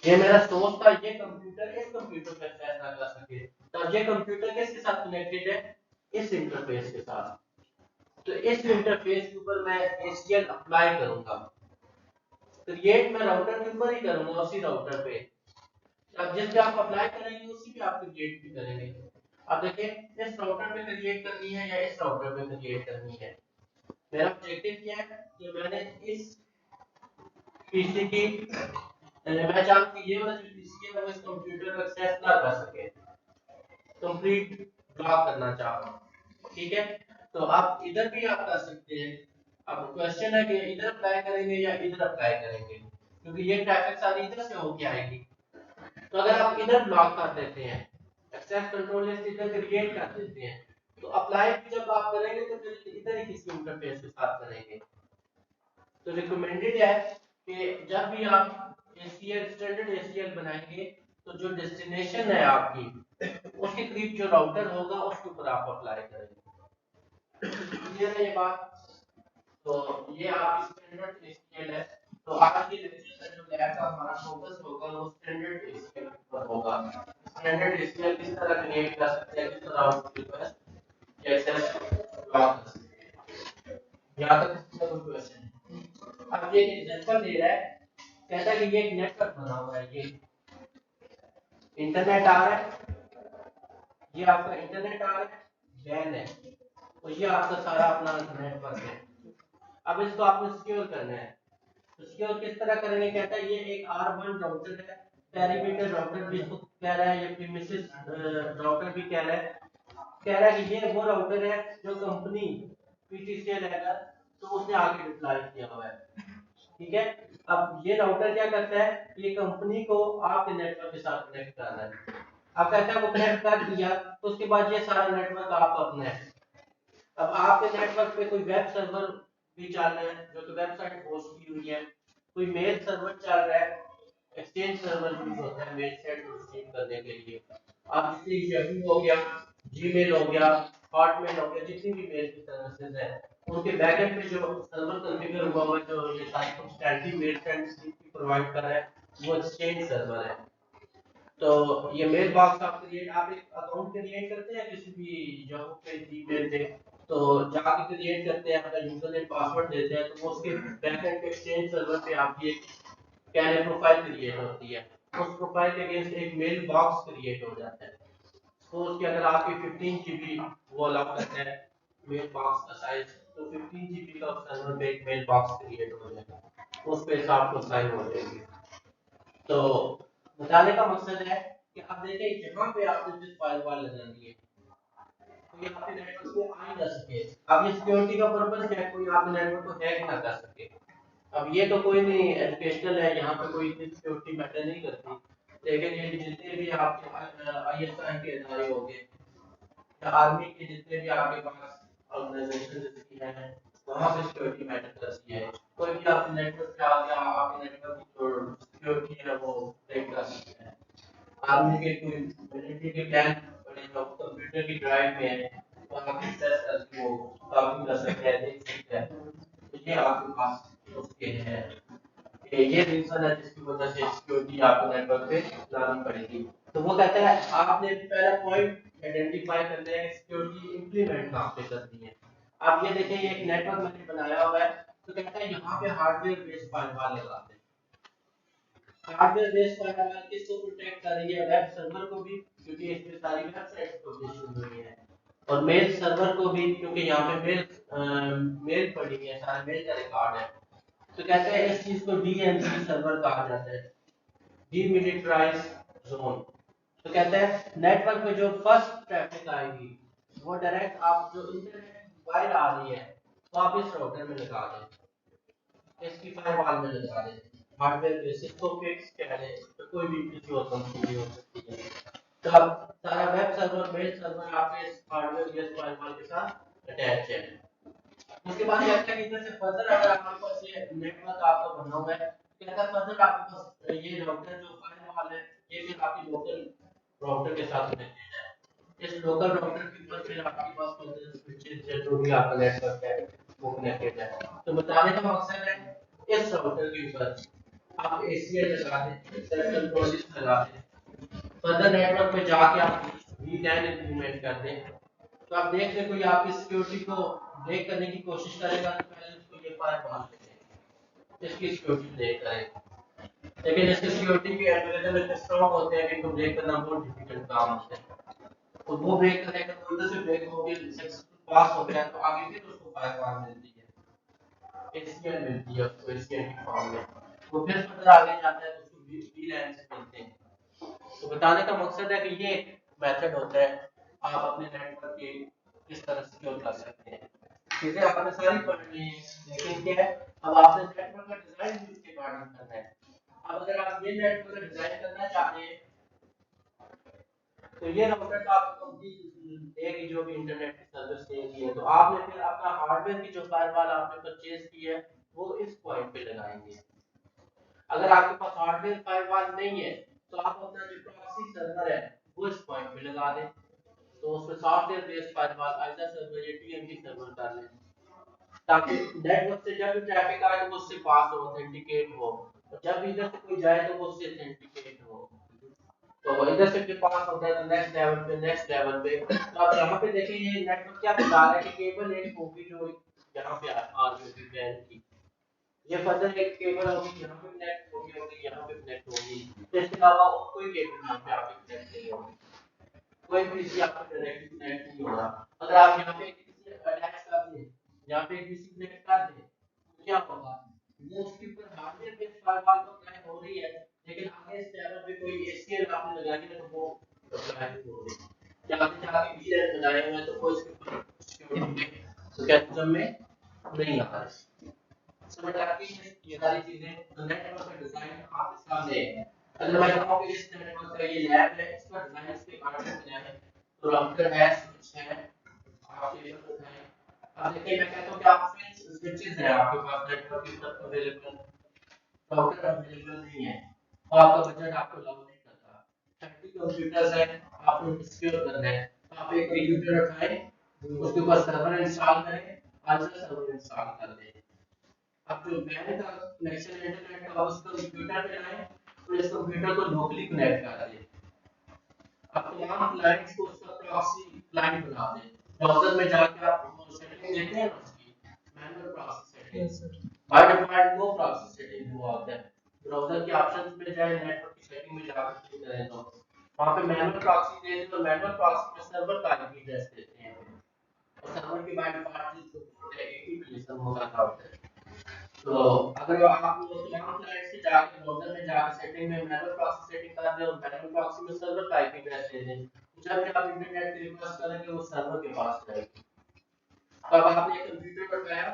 ये मेरा सोर्स था, ये कंप्यूटर इस कंप्यूटर पे एक्सेस ना कर सके, तो ये कंप्यूटर किसके साथ कनेक्टेड है इस इंटरफेस के साथ। तो इस इंटरफेस के ऊपर मैं एचटीएमएल अप्लाई करूंगा। क्रिएट मैं राउटर के ऊपर ही करूंगा उसी राउटर पे। अब जिस पे आप अप्लाई करेंगे उसी पे आप क्रिएट भी करेंगे। अब देखिए इस राउटर पे क्रिएट करनी है या इस राउटर पे क्रिएट करनी है। मेरा ऑब्जेक्टिव क्या है कि मैंने इस पीसी की मैं चाहता हूं कि ये वाला जो पीसी है वो इस कंप्यूटर को एक्सेस ना कर सके, कंप्लीट ब्लॉक करना चाह रहा हूं, ठीक है। तो आप इधर भी आप कर सकते हैं अब क्वेश्चन है कि इधर अप्लाई करेंगे या इधर अप्लाई करेंगे, क्योंकि ये ट्रैफिक सारी इधर से होके आएगी। तो अगर आप इधर ब्लॉक कर देते हैं, एक्सेस कंट्रोल लिस्ट इधर क्रिएट कर देते हैं, तो अप्लाई भी जब आप करेंगे तो फिर इधर ही किसी इंटरफेस के साथ करेंगे। तो रिकमेंडेड है कि जब भी आप ACL स्टैंडर्ड ACL बनाएंगे तो जो डेस्टिनेशन है आपकी उसके करीब जो राउटर होगा उसके ऊपर आप अप्लाई करेंगे। क्लियर है ये बात? तो ये आप स्टैंडर्ड ACL है। तो आज की लेक्चर का जो लैब का हमारा फोकस होगा वो स्टैंडर्ड ACL पर होगा। स्टैंडर्ड ACL किस तरह क्रिएट कर सकते हैं, किस तरह आप रिक्वेस्ट एक्सेस लॉग कर सकते हैं। यहाँ तक इसका कोई क्वेश्चन है? अब ये एग्जांपल दे रहा है, कहता है कि ये एक नेटवर्क बना हुआ है, ये इंटरनेट आ रहा है, ये आपका इंटरनेट आ रहा है, वैन है, तो ये आपका सारा अपना नेटवर्क है। अब इसको आपको सिक्योर करना है, तो सिक्योर किस तरह करेंगे? कहता है ये एक R1 राउटर है, पेरीमीटर राउटर भी इसको कह रहा है, ये प्रीमिसेस राउटर भी कह रहा है। कह रहा है कि ये वो राउटर है जो कंपनी PTCL है तो उसने आगे डिप्लॉय किया हुआ है, ठीक है। अब ये राउटर क्या करता है, ये कंपनी को आपके नेटवर्क के साथ कनेक्ट कर रहा है। अब कहता है वो कनेक्ट कर दिया तो उसके बाद ये सारा नेटवर्क आपका अपना है। अब आपके नेटवर्क पे कोई वेब सर्वर भी चल रहा है जो कि वेबसाइट होस्ट की हुई है, कोई मेल सर्वर चल रहा है, एक्सचेंज सर्वर यूज होता है मेल सेंड और रिसीव करने के लिए। आप जैसे याहू हो गया, जीमेल हो गया, हॉटमेल हो गया, जितनी भी मेल की सर्विसेज है उनके बैकएंड पे जो सर्वर कॉन्फ़िगर हुआ हुआ है, जो ये सारी फंक्शनैलिटी मेल सेंड प्रोवाइड कर रहा है, वो एक्सचेंज सर्वर है। तो ये मेल बॉक्स आप एक अकाउंट क्रिएट करते हैं किसी भी याहू पे, जीमेल पे, तो जाके क्रिएट करते हैं, अपना यूजर नेम पासवर्ड देते हैं, तो वो उसके बैकएंड पे एक्सचेंज सर्वर पे आपकी एक कैन प्रोफाइल क्रिएट होती है। उस प्रोफाइल के अगेंस्ट एक मेल बॉक्स क्रिएट हो जाता है। सपोज कि अगर आपकी 15 GB वो अलाउ करते हैं मेल बॉक्स का साइज, तो 15 GB का सर्वर पे एक मेल बॉक्स क्रिएट हो जाएगा, उस पे आपको साइन हो जाएगी। तो बताने का मकसद है कि आप देखें जहां पे आपने जिस फाइल लगानी है कोई आपके नेटवर्क में आ ही ना सके। अब ये सिक्योरिटी का पर्पस क्या है, कोई आपके नेटवर्क को हैक ना कर सके। अब ये तो कोई नहीं एजुकेशनल है, यहाँ पे कोई इतनी सिक्योरिटी मैटर नहीं करती, लेकिन ये जितने भी आपके ISI के इदारे हो गए या आर्मी के जितने भी आपके पास ऑर्गेनाइजेशन हैं वहाँ पे सिक्योरिटी मैटर करती है। कोई भी आपके नेटवर्क पे आ गया, आपके नेटवर्क की जो सिक्योरिटी है वो ब्रेक कर सकते हैं। आर्मी के कोई मिलिट्री के प्लान बने जो कंप्यूटर की ड्राइव में है, वो आप एक्सेस करके वो कॉपी कर सकते हैं, देख सकते हैं। तो ये आपके पास उसके हैं, ये रीजन है जिसकी वजह से सिक्योरिटी आपको नेटवर्क पे लानी पड़ेगी। तो वो कहता है आपने पहला पॉइंट आइडेंटिफाई करना है सिक्योरिटी इंप्लीमेंट कहाँ पे करनी है। आप ये देखें ये एक नेटवर्क मैंने बनाया हुआ है, तो कहता है यहाँ पे हार्डवेयर बेस्ड फायरवॉल लगाते हैं। हार्डवेयर बेस्ड फायरवॉल किसको प्रोटेक्ट कर रही है? वेब सर्वर को भी, क्योंकि इसमें सारी वेबसाइट्स पब्लिश हुई है, और मेल सर्वर को भी, क्योंकि यहाँ पे मेल पड़ी है, सारे मेल का रिकॉर्ड है। तो कहते हैं इस चीज को DMZ सर्वर कहा जाता है, डीमिलिटराइज जोन। तो कहते हैं नेटवर्क पे जो फर्स्ट ट्रैफिक आएगी वो डायरेक्ट आप जो इंटरनेट वायर आ रही है तो आप इस राउटर में लगा दें, इसकी फायरवॉल में लगा दें, हार्डवेयर बेसिस को फिक्स कह दें, तो कोई भी किसी और कंपनी हो सकती है। तो अब सारा वेब सर्वर मेल सर्वर आपके इस हार्डवेयर बेस्ड फायरवॉल के साथ अटैच है। उसके बाद कहता है कि इधर से फर्दर अगर आपके पास ये नेटवर्क आपका बना हुआ है, कहता है फर्दर आपके पास ये राउटर जो फायरवॉल है ये भी आपकी लोकल राउटर के साथ कनेक्टेड है। इस लोकल राउटर के ऊपर फिर आपके पास फर्दर स्विचेस या जो भी आपका नेटवर्क है वो कनेक्टेड है। तो बताने का मकसद है इस राउटर के ऊपर आप ACL लगा दें, एक्सेस कंट्रोल लिस्ट लगा दें, फर्दर नेटवर्क पे जाके आप VLAN इंप्लीमेंट कर दें। तो आप देख लें कोई आपकी सिक्योरिटी को ब्रेक करने की कोशिश करेगा तो पहले उसको ये फायरवॉल दें, इसकी सिक्योरिटी ब्रेक करें। लेकिन इसकी सिक्योरिटी के एल्गोरिथम इतने स्ट्रांग होते हैं कि इनको ब्रेक करना बहुत डिफिकल्ट काम होता है। तो वो ब्रेक करेगा तो उधर से ब्रेक होकर सक्सेसफुल पास हो गया तो आगे फिर उसको फायरवॉल मिलती है, ACL मिलती है उसको ACL की फॉर्म में। वो फिर फर्दर आगे जाता है तो उसको VLAN से मिलते हैं। तो बताने का मकसद है कि ये मेथड होता है आप अपने नेटवर्क के किस तरह सिक्योर कर सकते हैं। चीजें आपने सारी पढ़ ली हैं, लेकिन क्या है अब आपने नेटवर्क का डिजाइन भी उसके अकॉर्डिंग करना है। अब अगर आप ये नेटवर्क का डिजाइन करना चाहते हैं तो ये राउटर का आपको कंप्लीट देगी जो भी इंटरनेट की सर्विस देगी है, तो आपने फिर अपना हार्डवेयर की जो फायरवॉल आपने परचेज की है वो इस पॉइंट पे लगाएंगे। अगर आपके पास हार्डवेयर फायरवॉल नहीं है तो आप अपना जो प्रॉक्सी सर्वर है वो इस पॉइंट पे लगा दें, तो उसमें सॉफ्टवेयर बेस्ड फायरवॉल आइजा सर्वर या टीएमपी सर्वर कर लें, ताकि नेटवर्क से जब भी ट्रैफिक आए तो वो उससे पास हो, ऑथेंटिकेट हो, और जब भी इधर से कोई जाए तो वो उससे ऑथेंटिकेट हो। तो इधर से फिर पास होता है तो नेक्स्ट लेवल पे तो आप यहाँ पे देखें ये नेटवर्क क्या बता रहा है कि केबल एक होगी जो यहाँ पे आ रही है वैन की, ये फर्दर एक केबल होगी यहाँ पे कनेक्ट होगी यहाँ पे कनेक्ट होगी, तो इसके अलावा और कोई केबल यहाँ पे आपके कनेक्ट नहीं होगी, कोई भी इसी आपको डायरेक्टली कनेक्ट नहीं होगा। अगर आप यहाँ पे किसी अटैच कर दें, यहाँ पे किसी कनेक्ट कर दें तो क्या होगा, वो उसके ऊपर हार्डवेयर बेस्ड फायरवॉल तो कनेक्ट हो रही है, लेकिन आगे इस लेवल पे कोई एसीएल आपने लगाई है तो वो अप्लाई नहीं हो रही, या आपने जाके वीएलएन बनाए हुए हैं तो वो इसके ऊपर सिक्योरिटी मैकेनिज्म में नहीं आ रहा है। समझ आती है ये सारी चीजें, तो नेटवर्क का डिजाइन आपके सामने है। अगर मैं कहूं कि इस नेटवर्क का ये लैब है, इसका डिजाइन इसके बारे में क्या है, तो राउटर है, स्विच है, आपके पास है। अब देखिए मैं कहता हूं कि आप स्विचेस है आपके पास नेटवर्क की तरफ अवेलेबल, राउटर अवेलेबल नहीं है, तो आपका बजट आपको अलाउ नहीं करता। 30 कंप्यूटर्स है, आपको सिक्योर करना है, तो आप एक कंप्यूटर उठाएं, उसके ऊपर सर्वर इंस्टॉल करें, आज सर्वर इंस्टॉल कर दें। अब जो मैन का कनेक्शन इंटरनेट का उस कंप्यूटर पे लाएं, तो इस कंप्यूटर को लोकली कनेक्ट कर दें। अब तमाम क्लाइंट्स को उसका प्रॉक्सी क्लाइंट बना दें, ब्राउज़र में जाके आप सेटिंग देते हैं ना उसकी manual proxy setting, by default no proxy setting वो आता है, ब्राउज़र के ऑप्शंस में जाए नेटवर्क की सेटिंग में जाकर क्लिक करें तो वहां पे मैनुअल प्रॉक्सी दे दें, तो मैनुअल प्रॉक्सी में सर्वर का आईपी एड्रेस देते हैं, और सर्वर के बाय डिफॉल्ट जो 80 मिलियन होगा होता है। तो अगर आप तमाम क्लाइंट्स के जाके ब्राउज़र में जाके सेटिंग में मैनुअल प्रॉक्सी सेटिंग कर दें और मैनुअल प्रॉक्सी में सर्वर का आईपी एड्रेस दे दें, जब भी आप इंटरनेट की रिक्वेस्ट करेंगे वो सर्वर के पास जाएगी। तब आपने एक कंप्यूटर लगाया,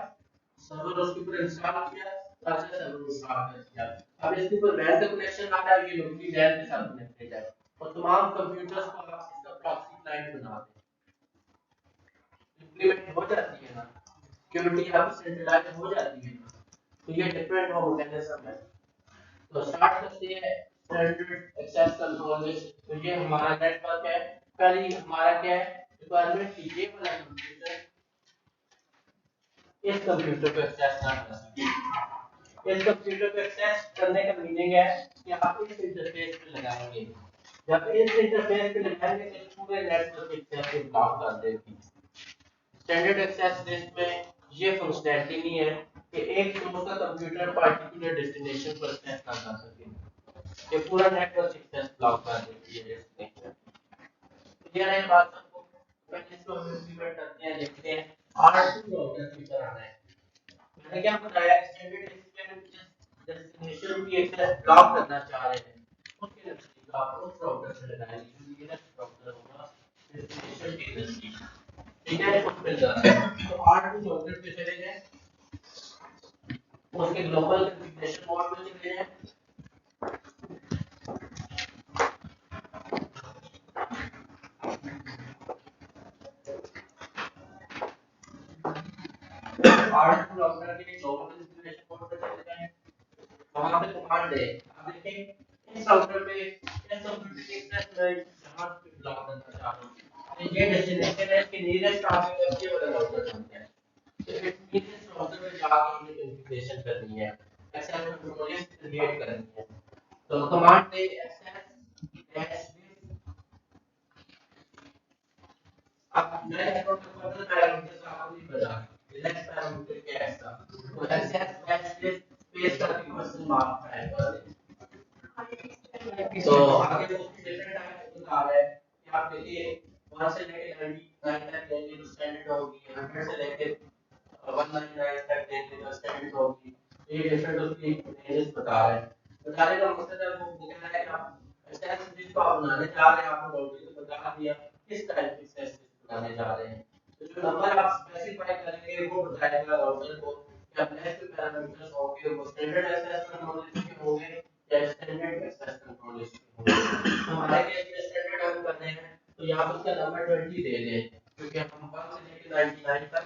सर्वर उसके ऊपर इंस्टॉल किया, अच्छा सर्वर इंस्टॉल कर दिया, अब इसके ऊपर वैन का कनेक्शन आता है, ये लोकली वैन के साथ कनेक्टेड है, और तमाम कंप्यूटर्स को आप इसका प्रॉक्सी क्लाइंट बना दें, इंप्लीमेंट हो जाती है ना, सिक्योरिटी आपकी सेंट्रलाइज हो जाती है ना, तो ये डिफरेंट हो मैकेनिज्म है। तो स्टार्ट करते हैं स्टैंडर्ड एक्सेस कंट्रोल में, तो ये हमारा नेटवर्क है, पहली हमारा क्या है रिक्वायरमेंट, ये वाला कंप्यूटर इस कंप्यूटर को एक्सेस ना कर सके। इस कंप्यूटर को एक्सेस करने का मीनिंग है कि आप इस इंटरफेस पे लगाएंगे, जब इस इंटरफेस पे लगाएंगे तो पूरे नेटवर्क एक्सेस को ब्लॉक कर देगी। स्टैंडर्ड एक्सेस लिस्ट में ये फंक्शनैलिटी नहीं है कि एक सोर्स का कंप्यूटर पार्टिकुलर डेस्टिनेशन पर एक्सेस ना कर सके, ये पूरा नेटवर्क एक्सेस ब्लॉक कर देती है डेस्टिनेशन। क्लियर है बात सबको? पहले इसको हम इंप्लीमेंट करते हैं, देखते हैं R2 राउटर की तरह है। मैंने क्या बताया, स्टैंडर्ड डेस्टिनेशन की एक्सेस ब्लॉक करना चाह रहे हैं, उसके लिए आप उस राउटर से लगाएंगे जो नियरेस्ट राउटर होगा डेस्टिनेशन के नजदीक, ठीक है, उस पे जाना है। तो R2 राउटर पे चले जाएं, उसके ग्लोबल कॉन्फ़िगरेशन मोड में चले जाएं, R2 राउटर के ग्लोबल कॉन्फ़िगरेशन मोड पे चले जाएं, वहां पे कमांड है, आप देखें इस राउटर पे इस कंप्यूटर की एक्सेस मैं जहां पे ब्लॉक करना चाह रहा हूं, तो ये डेस्टिनेशन है कि नियरेस्ट आपके पास ये वाला राउटर बनता है, तो इस नियरेस्ट राउटर पे जाके ये कॉन्फ़िगरेशन करनी है, एक्सेस कंट्रोल लिस्ट क्रिएट करनी है। तो कमांड है एक्सेस डैश अब मैं फर्दर पैरामीटर्स आपको नहीं बता, नेक्स्ट पैरामीटर क्या है इसका, तो एक्सेस डैश स्पेस का क्वेश्चन मार्क टाइप कर दें, तो आगे वो डिफरेंट टाइप बता रहा है कि आप देखिए 1 से लेके 99 तक लेंगे तो स्टैंडर्ड होगी, 100 से लेके 199 तक लेंगे तो स्टैंडर्ड होगी, ये डिफरेंट उसकी रेंजेस बता रहे हैं। बताने का मकसद है वो कह रहा है कि आप एक्सेस लिस्ट को आप बनाने जा रहे हैं, आपको राउटर को बता दिया किस टाइप की एक्सेस लिस्ट बनाने जा रहे हैं, तो जो नंबर आप स्पेसिफाई करेंगे वो बताएगा राउटर को कि अब नेक्स्ट पैरामीटर्स होंगे वो स्टैंडर्ड एक्सेस कंट्रोल लिस्ट के होंगे या स्टैंडर्ड एक्सेस कंट्रोल लिस्ट के होंगे। हमारे केस में स्टैंडर्ड हम कर रहे हैं तो यहाँ पर उसका नंबर 20 दे दें क्योंकि हम 1 से लेकर 99 तक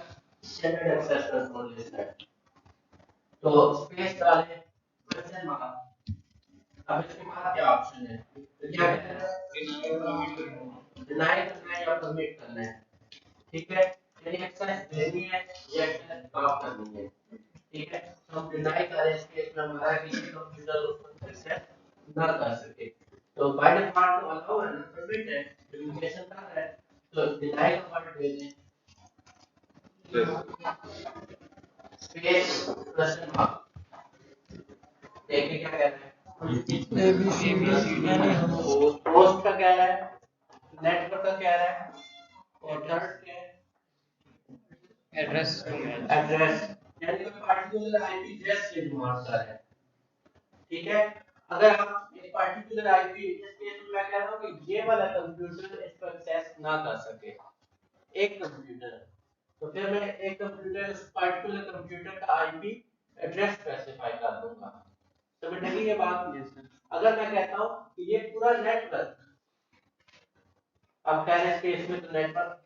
स्टैंडर्ड एक्सेस कंट्रोल लिस्ट है। तो स्पेस डालें क्वेश्चन मार्क। अब इसके बाद क्या ऑप्शन है तो क्या कहते हैं डिनाई करना है या परमिट करना है। ठीक है यानी एक्सेस देनी है या एक्सेस ब्लॉक करनी है। ठीक है तो हम डिनाई करें इस केस में हमारा किसी कंप्यूटर उसको एक्सेस ना कर सके तो बाय डिफॉल्ट तो अलाउ है ना परमिट है डुप्लीकेशन कर रहा है तो डिनाई का वर्ड दे दें स्पेस क्वेश्चन मार्क देखिए क्या कह रहा है ABCD यानी हम होस्ट का कह रहा है नेटवर्क का कह रहा है और थर्ड क्या है एड्रेस एड्रेस यानी कोई पार्टिकुलर आईपी एड्रेस से डिमांड कर रहा है। ठीक है अगर आप एक पार्टिकुलर आईपी इस केस में मैं कह रहा हूं कि ये वाला कंप्यूटर इसको एक्सेस ना कर सके एक कंप्यूटर तो फिर मैं एक कंप्यूटर उस पार्टिकुलर कंप्यूटर का आईपी एड्रेस स्पेसिफाई कर दूंगा। समझ लगी ये बात। अगर मैं कहता हूं कि ये पूरा नेटवर्क अब कह रहे हैं केस में तो नेटवर्क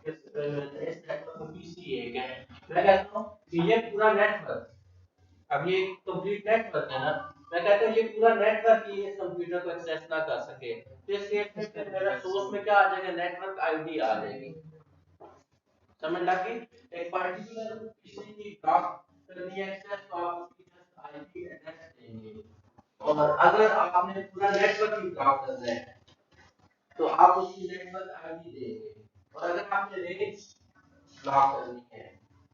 इस नेटवर्क में पीसी एक है मैं कहता हूं कि ये पूरा नेटवर्क अब ये कंप्लीट नेटवर्क है ना मैं कहता हूँ ये पूरा नेटवर्क ही इस कंप्यूटर को एक्सेस ना कर सके तो इस केस में फिर मेरा सोर्स में क्या आ जाएगा नेटवर्क आईडी आ जाएगी। समझ लगी एक पार्टिकुलर किसी की ब्लॉक करनी है एक्सेस तो आप उसकी जस्ट आईपी एड्रेस देंगे और अगर आपने पूरा नेटवर्क ही ब्लॉक करना है तो आप उसकी नेटवर्क आईडी देंगे और अगर आपने रेंज ब्लॉक करनी है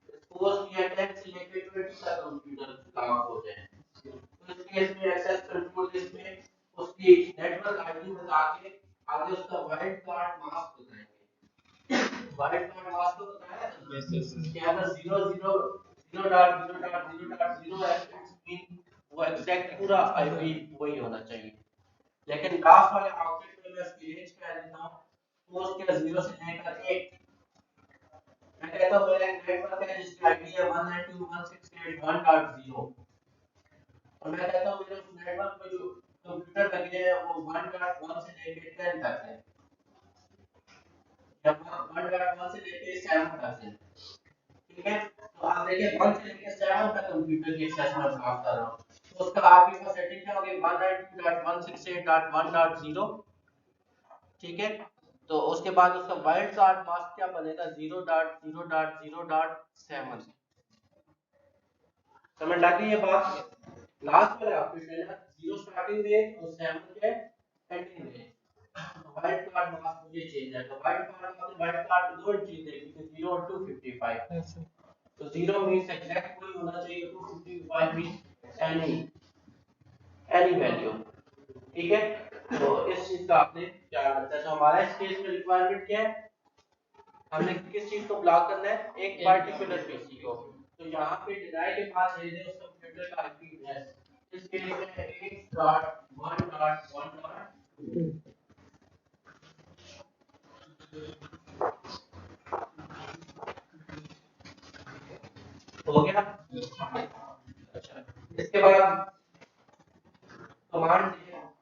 सपोज कि 10 से लेकर 20 तक कंप्यूटर ब्लॉक हो जाए तो इस केस में एक्सेस कंट्रोल लिस्ट में उसकी नेटवर्क आईडी बता के आगे उसका वाइल्ड कार्ड मास्क बताएंगे। वाइल्ड कार्ड मास्क तो बताया था कि अगर 0.0.0.0 है इट्स मीन वो एग्जैक्ट पूरा आईपी वही होना चाहिए लेकिन लास्ट वाले आउटपुट में मैं उसकी रेंज कह देता हूं तो उसके 0 से लेकर 1 मैं कहता हूं मेरा एक नेटवर्क है जिसकी आईडी है 192.168.1.0 और मैं कहता हूं मेरे उस नेटवर्क में जो कंप्यूटर लगे हैं वो 1.1 से लेकर 10 तक है या 1.1 से लेकर 7 तक है। ठीक है तो आप देखिए 1 से लेकर 7 तक कंप्यूटर की एक्सेस में बात कर रहा हूं तो उसका आपके पास सेटिंग क्या होगी 192.168.1.0। ठीक है तो उसके बाद उसका वाइल्ड कार्ड मास्क क्या बनेगा 0.0.0.7। समझ लगी ये बात। लास्ट वाला ऑप्शन है ना 0 स्टार्टिंग रेंज और 7 के ending range wild card mask मुझे चेंज है तो वाइल्ड कार्ड दो चीज देगी 0 और 255 तो 0 मींस एग्जैक्ट वही होना चाहिए 255 मींस एनी वैल्यू। ठीक है तो इस चीज का आपने ख्याल रखना है तो हमारा इस केस में रिक्वायरमेंट क्या है हमने किस चीज को ब्लॉक करना है एक पार्टिकुलर पीसी को तो यहाँ पे डिनाई के पास दे दें उस कंप्यूटर का आईपी एड्रेस इस केस में 8.1.1.2 हो गया। अच्छा इसके बाद कमांड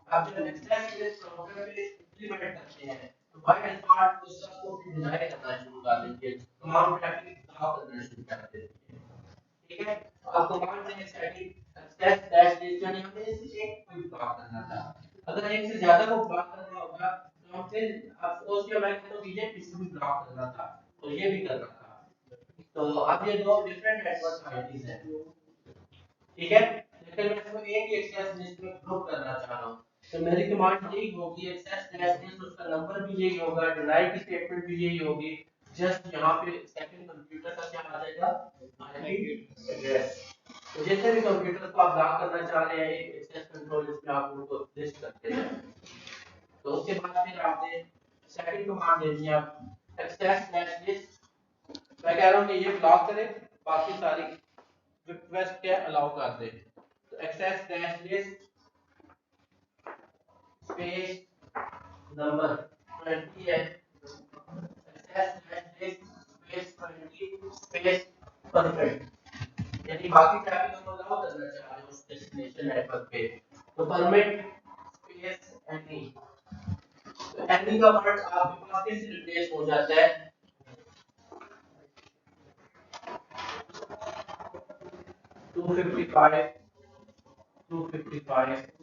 आप जब एक्सेस लिस्ट सॉफ्टवेयर पे इंप्लीमेंट करते हैं तो बाय डिफॉल्ट उस सबको डिनाई करना शुरू कर देंगे कमांड ट्रैफिक ब्लॉक करना शुरू कर देंगे। ठीक है अब कमांड से स्टैटिक एक्सेस डैश लिस्ट यानी हमें एक को ब्लॉक करना था अगर एक से ज्यादा को ब्लॉक करना होगा तो हम फिर अब सपोज कि मैं कहता हूं ये किसी भी ब्लॉक करना था तो ये भी करना था तो अब ये दो डिफरेंट नेटवर्क आईडीज हैं। ठीक है लेकिन मैं इसको एक ही एक्सेस लिस्ट में ग्रुप करना चाह रहा हूं तो मेरी कमांड यही होगी एक्सेस डैश लिस्ट उसका नंबर भी यही होगा डिनाई की स्टेटमेंट भी यही होगी जस्ट यहां पे सेकंड कंप्यूटर का क्या आ जाएगा आईपी एड्रेस तो जैसे भी कंप्यूटर को आप ब्लॉक करना चाह रहे हैं एक एक्सेस कंट्रोल लिस्ट में आप उनको लिस्ट करते हैं तो उसके बाद फिर आपने सेकंड कमांड देनी है आप एक्सेस डैश लिस्ट मैं कह रहा हूं कि ये ब्लॉक करें बाकी सारी रिक्वेस्ट के अलाउ कर दे तो access dash list space number 20 है access dash list is 20 space permit, यानी बाकी ट्रैफिक हम अलाउ करना चाह रहे हैं उस डेस्टिनेशन नेटवर्क पे, तो परमिट स्पेस एनी, तो एनी का वर्ड आपके पास कैसे रिप्लेस हो जाता है 255 255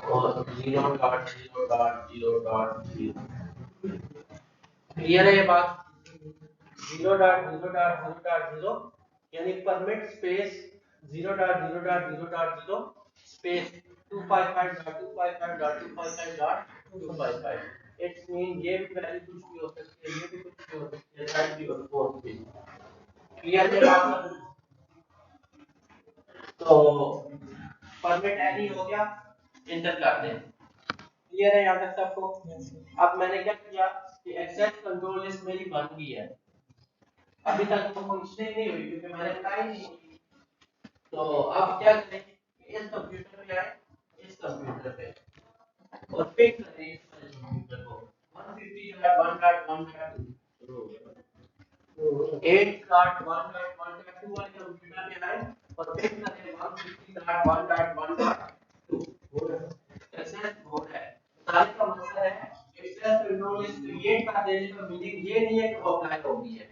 और 0.0.0.0। क्लियर है ये बात? 0.0.0.0 यानी permit space 0.0.0.0 space 255.255.255.255। It's mean ये भी वैल्यू कुछ भी हो सकती है, ये भी कुछ भी हो सकती है, दैट भी और फोर्थ भी। क्लियर है बात? तो परमिट एनी हो गया, इंटर कर दें। क्लियर है यहाँ तक सबको? अब मैंने क्या किया कि एक्सेस कंट्रोल लिस्ट मेरी बन गई है, अभी तक तो फंक्शनिंग नहीं हुई क्योंकि मैंने बनाई नहीं हुई। तो अब क्या करें, इस कंप्यूटर पे आए, इस कंप्यूटर पे और पिक करें इस कंप्यूटर को 150.1.1.2 8.1.1.2 वाले कंप्यूटर पे आए और पिक करें 150.1.1.2। एक्सेस हो रहा है, सारे का मतलब है एक्सेस कंट्रोल लिस्ट क्रिएट कर देने का मीनिंग ये नहीं है कि अप्लाई होगी है।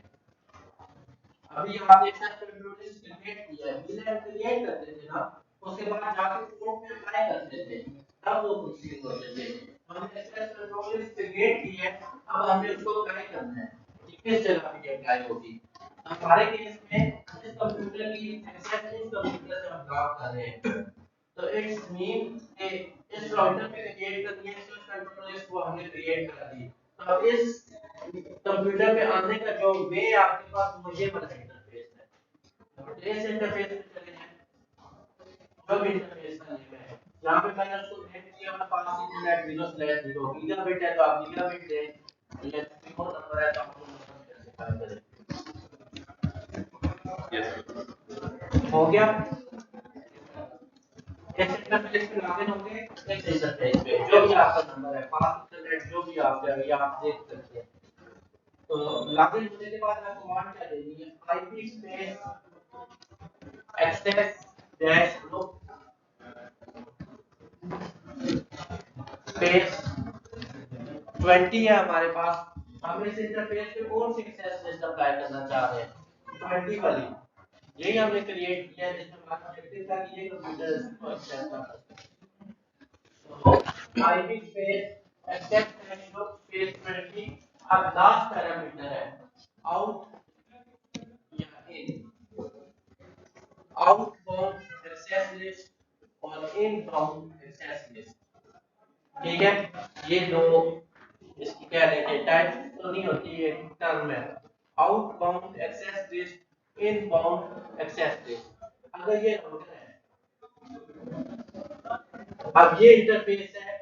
अभी आपने एक्सेस कंट्रोल लिस्ट क्रिएट किया है, बिना क्रिएट करते थे ना, उसके बाद जाके कोड में अप्लाई करते थे, तब वो फंक्शनिंग होते थे। हमने एक्सेस कंट्रोल लिस्ट क्रिएट की है, अब हमें उसको अप्लाई करना है कि किस जगह पे अप्लाई होगी। हमारे केस में इस कंप्यूटर की एक्सेस इस कंप्यूटर से हम ब्लॉक कर रहे हैं, तो इट्स मीन कि इस राउटर पे क्रिएट करनी है एक्सेस कंट्रोल लिस्ट, वो हमने क्रिएट कर दी। अब इस कंप्यूटर पे आने का जो वे आपके पास वो ये वाला इंटरफेस है, इस इंटरफेस पे चले जाएं, जो भी इंटरफेस का नेम है, यहाँ पे मैंने उसको नेम दिया अपना पास इंटरनेट 0/0 गीगाबिट है तो आप गीगाबिट दें, ये रिमोट नंबर है तो आप नंबर स्पेसिफाई करें। हो गया? इस इंटरफेस पे लॉगिन होंगे, इस इंटरफेस पे जो भी आपका नंबर है, पास इंटरनेट जो भी आपका है, ये आप देख सकते हैं। तो लॉगिन होने के बाद आपको कमांड क्या देनी है, IP space access dash group space 20 है हमारे पास। हम इस इंटरफेस पे कौन सी एक्सेस लिस्ट अप्लाई करना चाह रहे हैं, 20 वाली, यही हमने क्रिएट किया है जिसमें हमारा ऑब्जेक्टिव था कि ये कंप्यूटर इसको एक्सेस कर सके। तो IP space access dash group space 20, अब लास्ट पैरामीटर है आउट या इन, आउटबाउंड एक्सेस लिस्ट और इनबाउंड एक्सेस लिस्ट। ठीक है, ये दो इसकी क्या लेंगे, टाइप तो नहीं होती है, टर्म है outbound access list, inbound access list. अगर ये राउटर है, अब ये इंटरफेस है,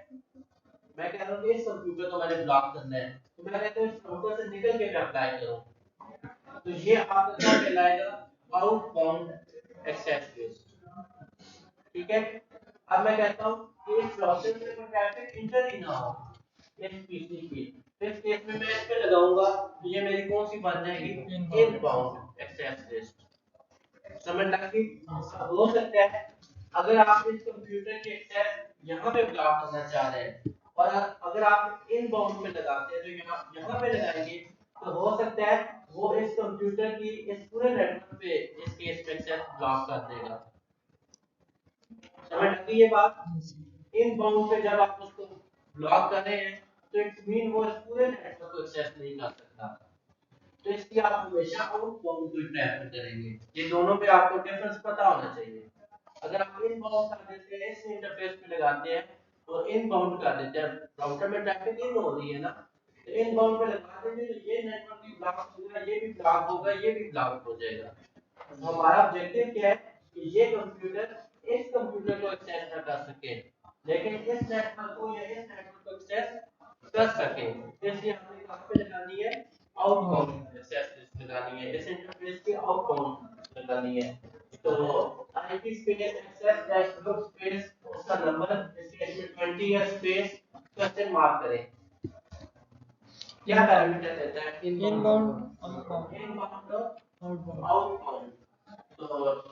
मैं कह रहा हूँ इस कंप्यूटर को मैंने ब्लॉक करना है, तो मैं कहता हूँ इस राउटर से निकल के मैं अप्लाई करूँ, तो ये आपका क्या कहलाएगा, आउटबाउंड एक्सेस लिस्ट। ठीक है, अब मैं कहता हूँ कि इस राउटर से कोई ट्रैफिक इंटर ही ना हो इस पीसी की, इस केस में मैं इस पे लगाऊंगा तो ये मेरी कौन सी बन जाएगी, इनबाउंड एक्सेस लिस्ट। समझ लगी? हो सकता है अगर आप इस कंप्यूटर की एक्सेस यहाँ पे ब्लॉक करना चाह रहे हैं और अगर आप इनबाउंड पे लगाते हैं तो यहाँ पे लगाएंगे, तो हो सकता है वो इस कंप्यूटर की इस पूरे नेटवर्क पे इस केस में एक्सेस ब्लॉक कर देगा। समझ लगी ये बात? इनबाउंड पे जब आप उसको ब्लॉक कर रहे हैं तो इट्स मीन वो इस पूरे नेटवर्क को एक्सेस नहीं कर सकता, तो इसलिए आप हमेशा आउटबाउंड को प्रेफर करेंगे। ये दोनों पे आपको डिफरेंस पता होना चाहिए। अगर आप इनबाउंड कर देते हैं इस इंटरफेस पे लगाते हैं तो इनबाउंड कर देते हैं, राउटर में ट्रैफिक इन हो रही है ना, तो इनबाउंड पे लगा देंगे तो ये नेटवर्क भी ब्लॉक होगा, ये भी ब्लॉक होगा, ये भी ब्लॉक हो जाएगा। तो हमारा ऑब्जेक्टिव क्या है कि ये कंप्यूटर इस कंप्यूटर को एक्सेस ना कर सके, लेकिन इस नेटवर्क को या इस नेटवर्क को एक्सेस कर सके, इसलिए हमने कहां पे लगानी है, आउटबाउंड एक्सेस लिस्ट लगानी है, इस इंटरफेस की आउटबाउंड लगानी है। तो IP space access dash group space उसका नंबर इस केस में 20 है स्पेस क्वेश्चन मार्क करें, क्या पैरामीटर देता है? Inbound outbound inbound outbound outbound. तो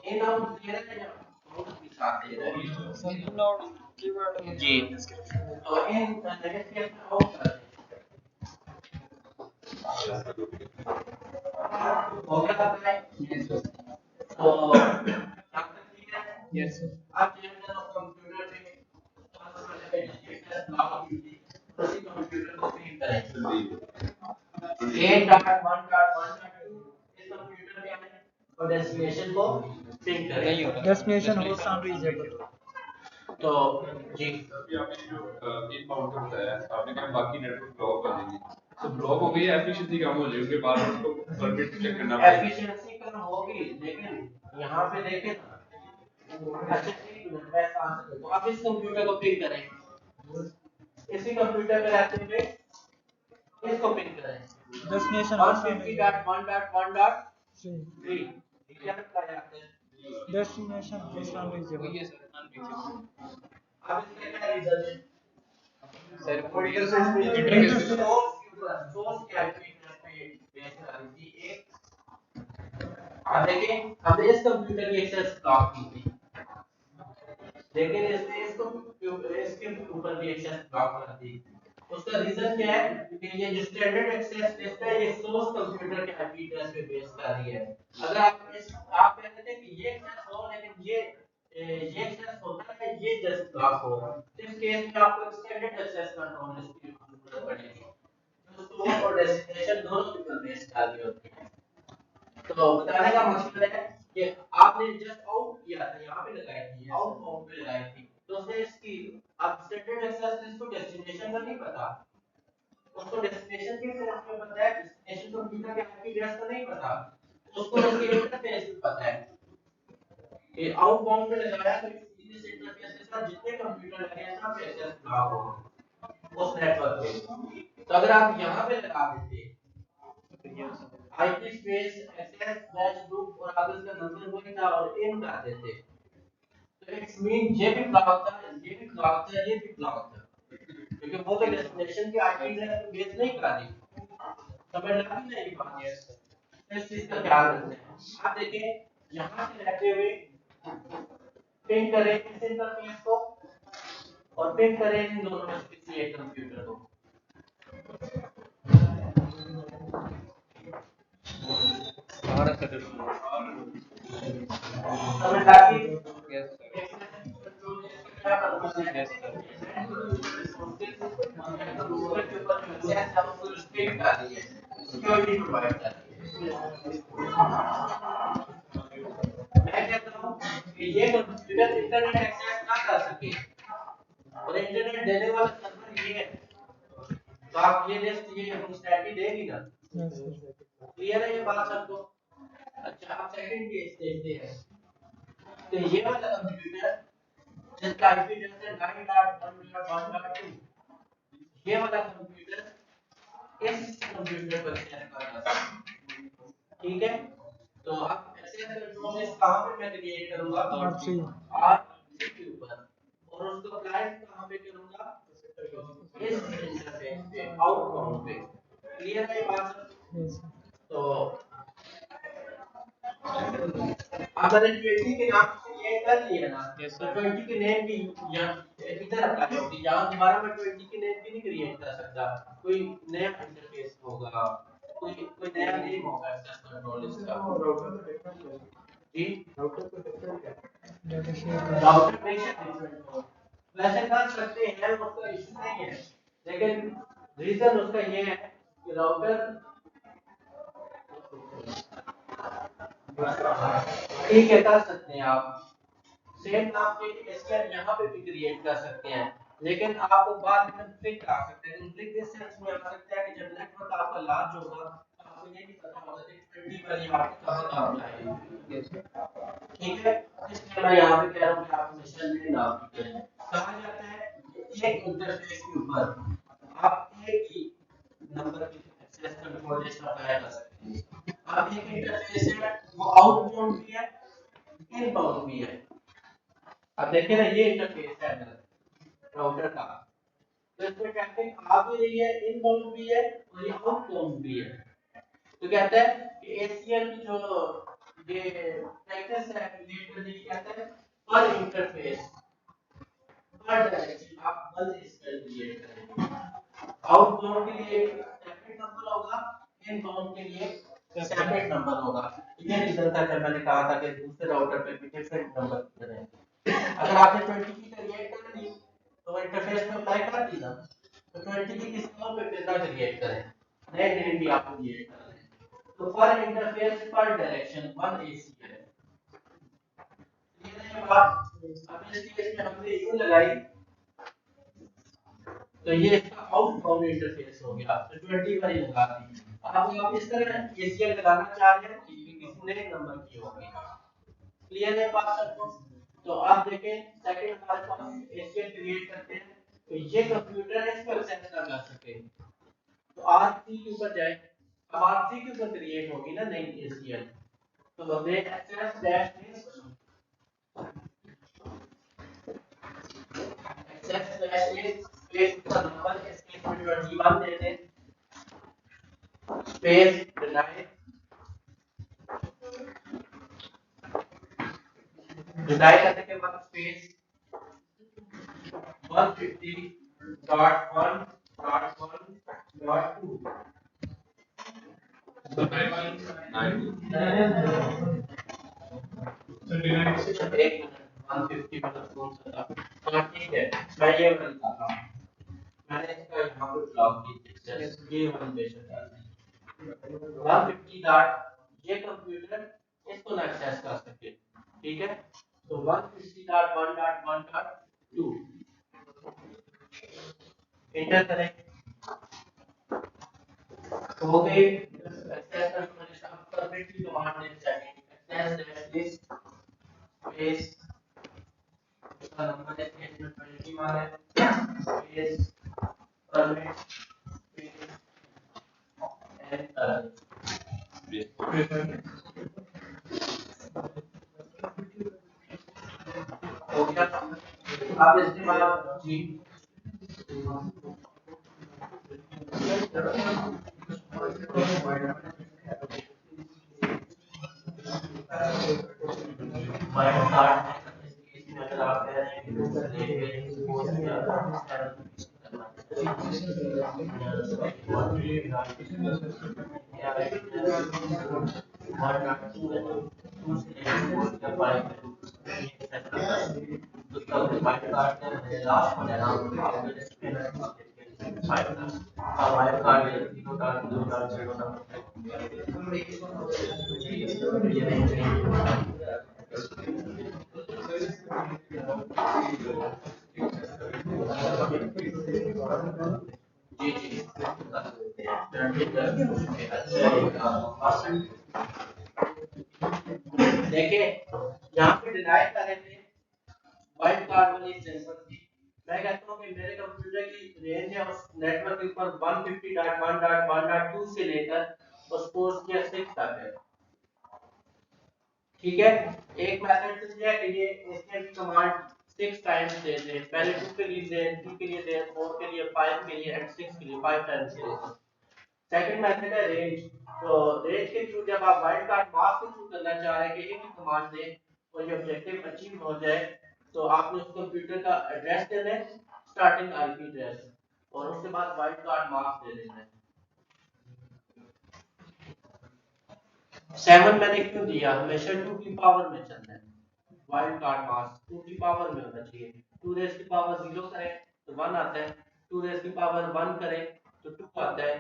इन आउट दे रहा है या आउट के साथ दे रहा है? सर इन आउट कीवर्ड में जी। डिस्क्रिप्शन तो इन नेगेटिव केस में आउट कर हो गया आपका? तो आप क्लियर है? यस सर आप जब कंप्यूटर में उसी कंप्यूटर को प्रिंट करेंगे 8.1.1.2 इस कंप्यूटर में हमें और डेस्टिनेशन को प्रिंट करेंगे। डेस्टिनेशन होस्ट अनरीचेबल तो जी अभी आपने जो इनबाउंड का बताया आपने कहा बाकी नेटवर्क ब्लॉक कर देंगे तो ब्लॉक हो गई एफिशिएंसी कम हो जाएगी बार बार उसको परमिट चेक करना पड़ेगा एफिशिएंसी कम होगी लेकिन यहाँ पे देखें ना अच्छा एक मिनट मैं आंसर देता हूँ। आप इस कंप्यूटर को पिन करें इसी कंप्यूटर पे रहते हुए इसको पिन करें डेस्टिनेशन होस्ट 150.1.1.3 क्या बताया आपने डेस्टिनेशन होस्ट अनरीचेबल आप इसका क्या रीजन है सर इंटरफेस सोर्स क्या है बेस वाली थी एक अब देखिए हमने इस कंप्यूटर की एक्सेस ब्लॉक की थी लेकिन इसने इसके ऊपर भी एक्सेस ब्लॉक कर दी उसका रीजन क्या है कि ये जो स्टैंडर्ड एक्सेस लिस्ट है ये सोर्स कंप्यूटर के आईपी एड्रेस पे बेस कर रही है अगर आप कहते थे कि ये एक्सेस हो लेकिन ये एक्सेस होता है ये जस्ट ब्लॉक हो तो इस केस में आपको स्टैंडर्ड एक्सेस कंट्रोल लिस्ट की जरूरत पड़ेगी तो सोर्स और डेस्टिनेशन दोनों के ऊपर बेस कर रही होती है तो बताने का मकसद है कि आपने जस्ट आउट किया था यहाँ पे लगाई थी आउट बाउंड पे लगाई थी तो उसने इसकी अब स्टैंडर्ड एक्सेस लिस्ट को डेस्टिनेशन का नहीं पता उसको डेस्टिनेशन के तरफ में पता है डेस्टिनेशन कंप्यूटर के आईपी एड्रेस का नहीं पता उसको इसके इंटरफेस पे पता है कि आउट बाउंड पे लगाया तो इस इंटरफेस के साथ जितने कंप्यूटर लगे हैं सब एक्सेस ब्लॉक हो उस नेटवर्क पे तो अगर आप यहाँ पे लगा देते IP space access slash group और आगे उसका नंबर वही था और इन कर देते तो इट्स मीन ये भी ब्लॉक था ये भी ब्लॉक था ये भी ब्लॉक था क्योंकि वो तो डेस्टिनेशन की आईपी एड्रेस को बेस नहीं कर रही समझ लगा कि नहीं बात है इस चीज का ख्याल रखना है आप देखें यहाँ से रहते हुए पिन करें इस इंटरफेस को और पिन करें इन दोनों में से किसी एक कंप्यूटर को समझ लगी सिक्योरिटी प्रोवाइड करती है मैं कहता हूँ कि ये कंप्यूटर इंटरनेट एक्सेस ना कर सके और इंटरनेट देने वाला सर्वर ये है तो आप ये लिस्ट ये फंक्शनैलिटी देगी ना क्लियर है ये बात सबको अच्छा आप सेकंड केस देखते हैं तो ये वाला कंप्यूटर जिसका आईपी एड्रेस है 9.1.1.2 ये वाला कंप्यूटर इस कंप्यूटर पर एक्सेस कर रहा है ठीक है तो अब एक्सेस कंट्रोल लिस्ट कहां पे मैं क्रिएट करूंगा R3 के ऊपर और उसको क्लाइंट कहां पे करूंगा इस इंटरफेस पे आउटबाउंड पे क्लियर है ये बात तो अगर 20 के नाम से ये कर लिया ना तो 20 के नेम की यहाँ इधर अप्लाई होगी यहाँ दोबारा मैं 20 के नेम की नहीं क्रिएट कर सकता कोई नया इंटरफेस होगा कोई नया नेम होगा एक्सेस कंट्रोल इसका जी राउटर बेशक डिफरेंट हो वैसे कर सकते हैं उसका इशू नहीं है लेकिन रीजन उसका ये है कि राउटर ठीक है कर सकते हैं आप सेम नाम पे एसक्यूएल यहाँ पे भी क्रिएट कर सकते हैं लेकिन आपको बाद में कॉन्फ्लिक्ट आ सकता है कॉन्फ्लिक्ट इस सेंस में आ सकता है कि जब नेटवर्क आपका लार्ज होगा तो आपको ये नहीं पता होगा कि 20 पर यहाँ पे कहाँ काम आएगी ठीक है इसलिए मैं यहाँ पे कह रहा हूँ कि आप मिशन में ना करें कहा जाता है एक इंटरफेस के ऊपर आप एक ही नंबर की एक्सेस कंट्रोल लिस्ट अप्लाई कर सकते हैं आप एक इंटरफेस है वो आउटबाउंड भी है इनबाउंड भी है अब देखिए ना ये इंटरफेस है राउटर का तो इसमें क्या ट्रैफिक आ भी रही है, इनबाउंड भी है और ये आउटबाउंड भी है। तो कहते हैं कि ACL की जो ये प्रैक्टिस है रिलेटेड ये कहते हैं पर इंटरफेस पर डायरेक्शन आप बस इसका क्रिएट करेंगे। आउटबाउंड के लिए एक सेपरेट नंबर होगा, इनबाउंड के लिए सेपरेट नंबर होगा। ये रीजन था जब मैंने कहा था कि दूसरे राउटर पे भी डिफरेंट नंबर करें। अगर आपने 20 की क्रिएट कर ली तो इंटरफेस में अप्लाई कर दी ना, तो 20 की किसी और पे फिर ना क्रिएट करें, नए नेम भी आप क्रिएट करें। तो पर इंटरफेस पर डायरेक्शन 1 ACL है। ये बात अब इस केस में हमने यूं लगाई तो ये इसका आउटबाउंड इंटरफेस हो गया, तो 20 पर ही लगा दी। अब आप इस तरह ACL लगाना चाह रहे हैं कि किसी नए नंबर की होगी। क्लियर है बात सबको? तो आप देखें सेकंड हमारे पास ACL क्रिएट करते हैं तो ये कंप्यूटर है इसको एक्सेस ना कर सके, तो R3 के ऊपर जाए। अब R3 के ऊपर क्रिएट होगी ना नई ACL, तो दे access dash this access dash this space का नंबर इसके 21 दे दें, स्पेस डिनाई डिनाई करने के बाद स्पेस 150.1.1.2 So 9 एक मिनट 150 मतलब कौन सा था? हाँ ठीक है, मैं ये बनता था, मैंने इसका यहाँ पे ब्लॉक की ये वन बेशक 150 डॉट ये कंप्यूटर इसको ना एक्सेस कर सके, ठीक है? तो 150.1.1.2 एंटर करें तो हो गई एक्सेस करने अब परमिट की कमांड देनी चाहिए, एक्सेस लिस्ट स्पेस इसका नंबर है केस में 21 है स्पेस परमिट स्पेस एंटर। हो गया। अब इसके बाद जी माइनस 8 इसमें अगर आप कह रहे हैं कि दूसरे लेके सपोज जी जी देखिए यहाँ पे डिनाई कर रहे थे वाइल्ड कार्ड वाली सेंसर थी। मैं कहता हूँ कि मेरे कंप्यूटर की रेंज है उस नेटवर्क के ऊपर 150.1.1.2 से लेकर उस पोर्ट के 6 तक है, ठीक है? एक मेथड से है कि ये एसक्यूएल की कमांड 6 टाइम्स दे दे, पहले 2 के लिए दे, 3 के लिए दे, 4 के लिए, 5 के लिए एंड 6 के लिए 5 टाइम्स दे। सेकंड मेथड है रेंज। तो रेंज के थ्रू जब आप वाइल्ड कार्ड मास्क के थ्रू करना चाह रहे हैं कि एक ही कमांड दे और ये ऑब्जेक्टिव अचीव हो जाए, तो आपने उस कंप्यूटर का एड्रेस देना है, स्टार्टिंग आईपी एड्रेस, और उसके बाद वाइल्ड कार्ड मास्क दे देना है। 7 मैंने क्यों दिया? हमेशा 2 की पावर में चलना है। वाइल्ड कार्ड मास्क 2 की पावर में होना चाहिए। 2 रेज़ की पावर 0 करें तो 1 आता है, 2 रेज़ की पावर 1 करें तो 2 आता है,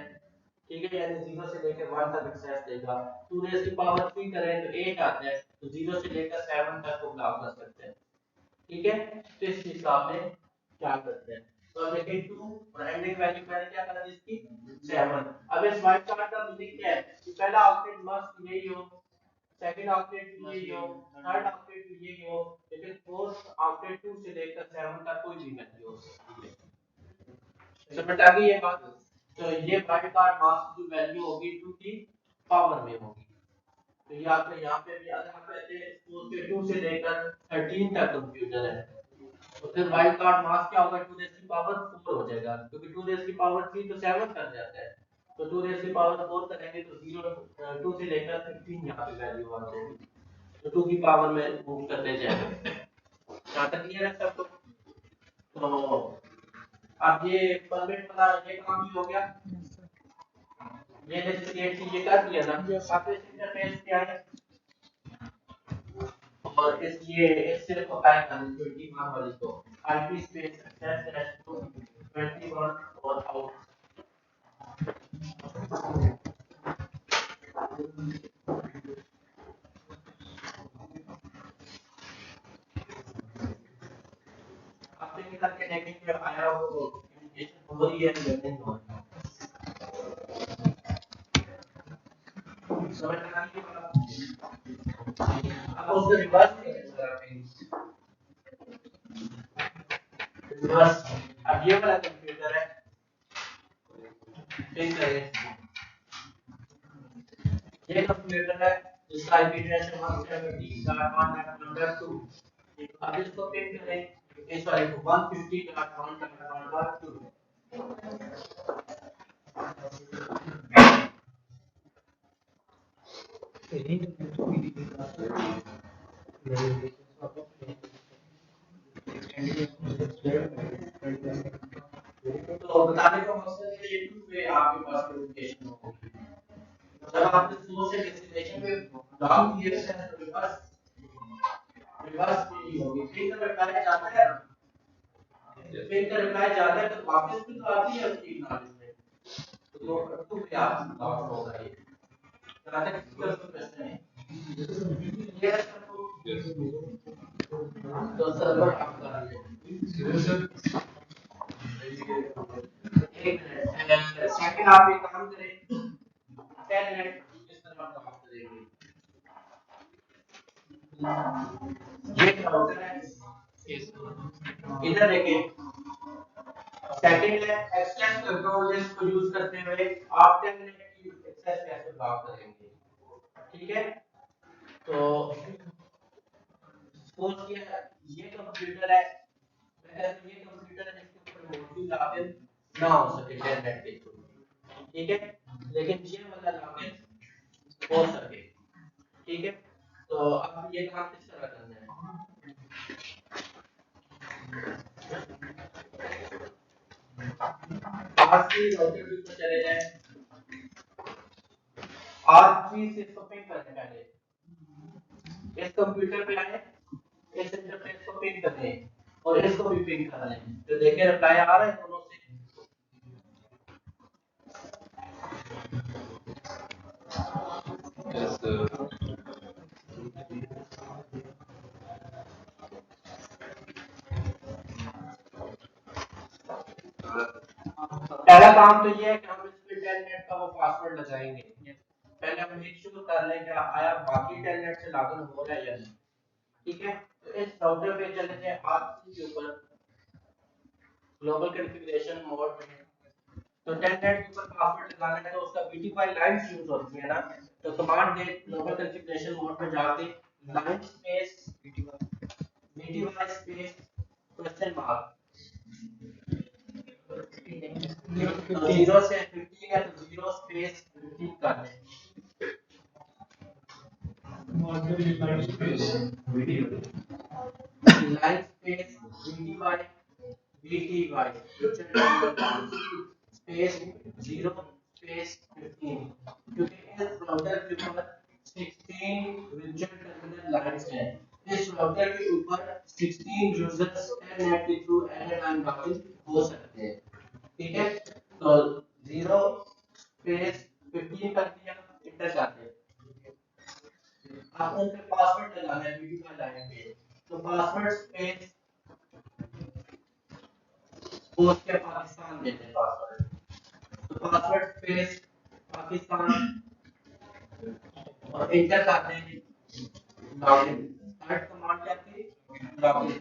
ठीक है? यानी 0 से लेकर 1 तक एक्सेस देगा। 2 रेज़ की पावर 3 करें तो 8 आता है, तो 0 से लेकर 7 तक को ब्लॉक कर सकते हैं, ठीक है? तो इस हिसाब से क्या करते हैं? तो देखिए 2 और एंडिंग वैल्यू मैंने क्या करा इसकी 7। अब इस वाइल्ड कार्ड का मीनिंग क्या है कि पहला ऑक्टेट मस्ट यही हो, सेकंड ऑक्टेट यही हो, थर्ड ऑक्टेट यही हो, लेकिन फोर्थ ऑक्टेट 2 से लेकर 7 तक कोई भी वैल्यू हो सकती है। समझ आ गई ये बात? तो ये वाइल्ड कार्ड मास्क की वैल्यू होगी 2 की पावर में होगी। तो ये आपके यहाँ पे भी अगर आप कहते हैं सपोज के 2 से लेकर 13 तक कंप्यूटर है, तो फिर वाइल्ड कार्ड मास्क क्या होगा? 2 रेज़ की पावर 4 हो जाएगा, क्योंकि 2 रेज़ की पावर 3 तो 7 कर जाता है, तो 2 रेज़ की पावर 4 करेंगे तो 0 2 से लेकर 15 यहाँ पे वैल्यू आ जाएगी, तो 2 की पावर में मूव करते जाएंगे। यहाँ तक क्लियर है सबको? तो अब ये परमिट वाला ये काम भी हो गया, ये लिस्ट क्रिएट की ये कर दिया ना। अब इस इंटरफेस क्या है, और इसलिए इससे पता है हम 21 वाली को आईपी स्पेस एक्सेस डैश 21 और आउट। आप ये करके देखेंगे आया वो कम्युनिकेशन हो रही है या नहीं हो रही है, समझ में आ रही है? अब उसको रिवर्स करेंगे, रिवर्स। अब ये वाला कंप्यूटर है, ठीक है, ये कंप्यूटर है जिसका आईपी एड्रेस है 170.1.1.2। अब इसको पिन करें इस वाले को 150.1.1.2। तो बताने का मकसद है ये टू वे आपके पास कम्युनिकेशन होगी। जब आपने सोर्स से डेस्टिनेशन पे लॉग किए हैं तो रिवर्स नहीं होगी, फिर का रिप्लाई जाता है ना, फिर का रिप्लाई जाता है तो वापस भी तो आती है उसकी एक्नॉलेजमेंट, तो टू वे आप लॉग होगा ये। जहां तक क्वेश्चन है ये है सबको, तो सर्वर आपका है एक मिनट सेकंड आप एक काम करें 10 मिनट इस तरह काम करेंगे। ये राउटर है, इधर देखिए सेकंड है एक्सेस कंट्रोल लिस्ट को यूज करते हुए आप 10 मिनट की एक्सेस कैसे ब्लॉक करेंगे, ठीक है? तो सपोज ये कंप्यूटर है, अगर ये कंप्यूटर है जिसके ऊपर मोबाइल लॉगिन ना हो सके इंटरनेट के थ्रू, ठीक है, लेकिन ये वाला लॉगिन हो सके, ठीक है? तो अब ये काम किस तरह करना है, R3 राउटर के ऊपर चले जाए, R3 से इसको पिंग करने पहले इस कंप्यूटर पे आए, इस इंटरफेस को पिंग करते हैं और इसको भी पिंग कर रहे हैं, तो देखिए रिप्लाई आ रहा है दोनों से। पहला काम तो ये है कि हम इस पे टेलनेट का वो पासवर्ड लगाएंगे, पहले हम मेक श्योर कर लें कि आया बाकी टेलनेट से लॉगिन हो रहा है या नहीं, ठीक है? तो इस राउटर पे चले जाए R3 के ऊपर ग्लोबल कॉन्फ़िगरेशन मोड में, तो टेलनेट के ऊपर पासवर्ड लगाना है तो उसका BT फाइल लाइन यूज होती है ना, तो कमांड दे ग्लोबल कॉन्फ़िगरेशन मोड में जाके line space BT space question mark 0 से 15 है तो 0 स्पेस 15 कर दें, line space BTY space 0 space 15, क्योंकि इस राउटर के ऊपर 16 वर्चुअल टर्मिनल लाइन्स हैं, इस राउटर के ऊपर 16 यूजर्स टेलनेट के थ्रू एनी टाइम लॉगिन हो सकते हैं, ठीक है? तो 0 स्पेस 15 कर दिया, इंटर कर दिया, आपको फिर पासवर्ड लगाना है BTY लाइन पे, तो पासवर्ड स्पेस पोस्ट के पाकिस्तान देते हैं पासवर्ड, तो पासवर्ड स्पेस पाकिस्तान और इंटर करते हैं लॉगिन, स्टार्ट कमांड करके लॉगिन।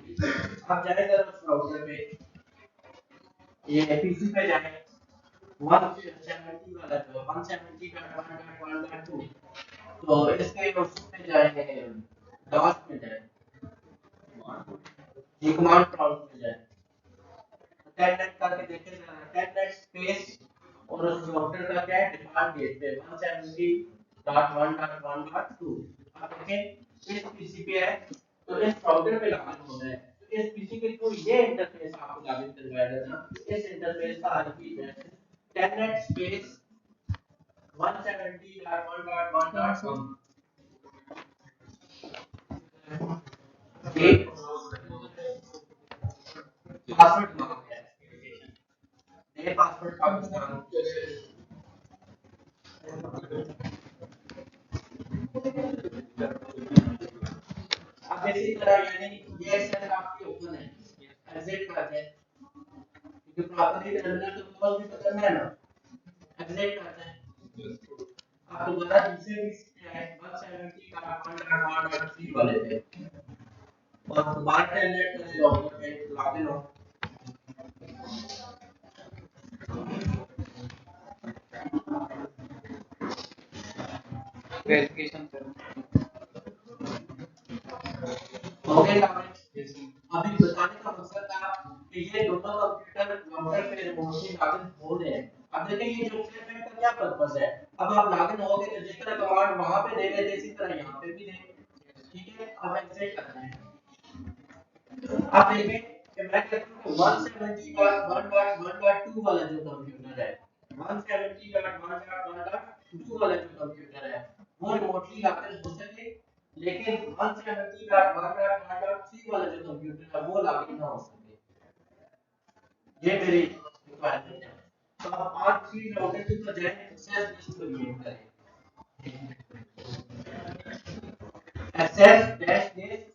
अब जाएगा उस राउटर पे, ये पीसी पे जाए 170 वाला जो 170.1.1.2, तो इसके उसमें जाएंगे डॉस में जाए, ये कमांड प्रॉम्प्ट में जाए, टेलनेट करके देखे जरा, टेलनेट स्पेस और उस राउटर का क्या है डिफॉल्ट गेट पे 170.1.1.2। आप देखें इस पीसी पे है तो इस राउटर पे लॉगिन होना है, तो इस पीसी के थ्रू ये इंटरफेस आपको लॉगिन करवाएगा ना, इस इंटरफेस का आईपी एड्रेस टेलनेट स्पेस 170.1.1.1 एक पासवर्ड मांगता है, ये पासवर्ड पाकिस्तान अब इसी तरह यानी ये सेल आपकी ओपन है, एग्जिट कर दें क्योंकि प्रॉपर्टी टर्मिनल तो क्लोज भी करना है ना, एग्जिट करते हैं। आप दोबारा इसे भी 170.1.1.3 वाले पे और दोबारा टेलनेट करें लॉगिन हो वेरिफिकेशन सर हो गया अभी बताने का मकसद था कि ये दोनों कंप्यूटर राउटर पे रिमोटली लॉगिन हो रहे हैं। अब देखिए ये जो स्टेटमेंट का क्या पर्पस है, अब आप लॉगिन होगे तो जिस तरह कमांड वहां पे दे रहे थे इसी तरह यहाँ पे भी देंगे, ठीक है। अब एग्जिट करना है, आप देखें कि मैं कहता हूं 170.1.1.2 वाला जो कंप्यूटर है 170.1.1.2 वाला जो कंप्यूटर है वो रिमोटली लॉगिन हो सके, लेकिन 170.1.1.3 वाला जो कंप्यूटर है वो लॉगिन ना हो सके। ये मेरी रिक्वायरमेंट है। तो आप R3 राउटर की तो जाए एक्सेस लिस्ट को रीड करें, एक्सेस डैश लिस्ट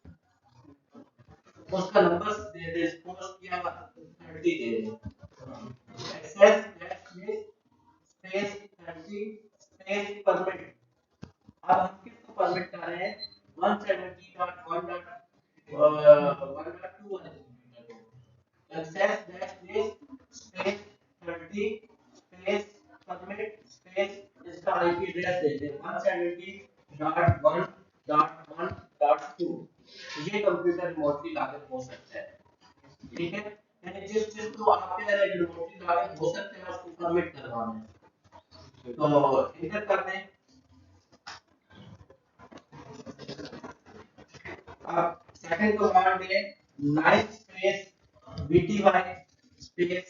उसका नंबर दे दे पोस्ट किया 30 दे दे, access dash list space 30 space permit. अब हम किसको परमिट कर रहे हैं 170.1.1.2 वाले कंप्यूटर को, access dash list space 30 space permit space इसका आईपी एड्रेस दे दे 170.1.1.2। ये कंप्यूटर रिमोटली लॉगिन हो सकता है, ठीक है। यानी जिस चीज को आपके अंदर रिमोटली लॉगिन हो सकते हैं उसको परमिट करवाना है, तो इंटर करते हैं। अब सेकंड कमांड है line space bty space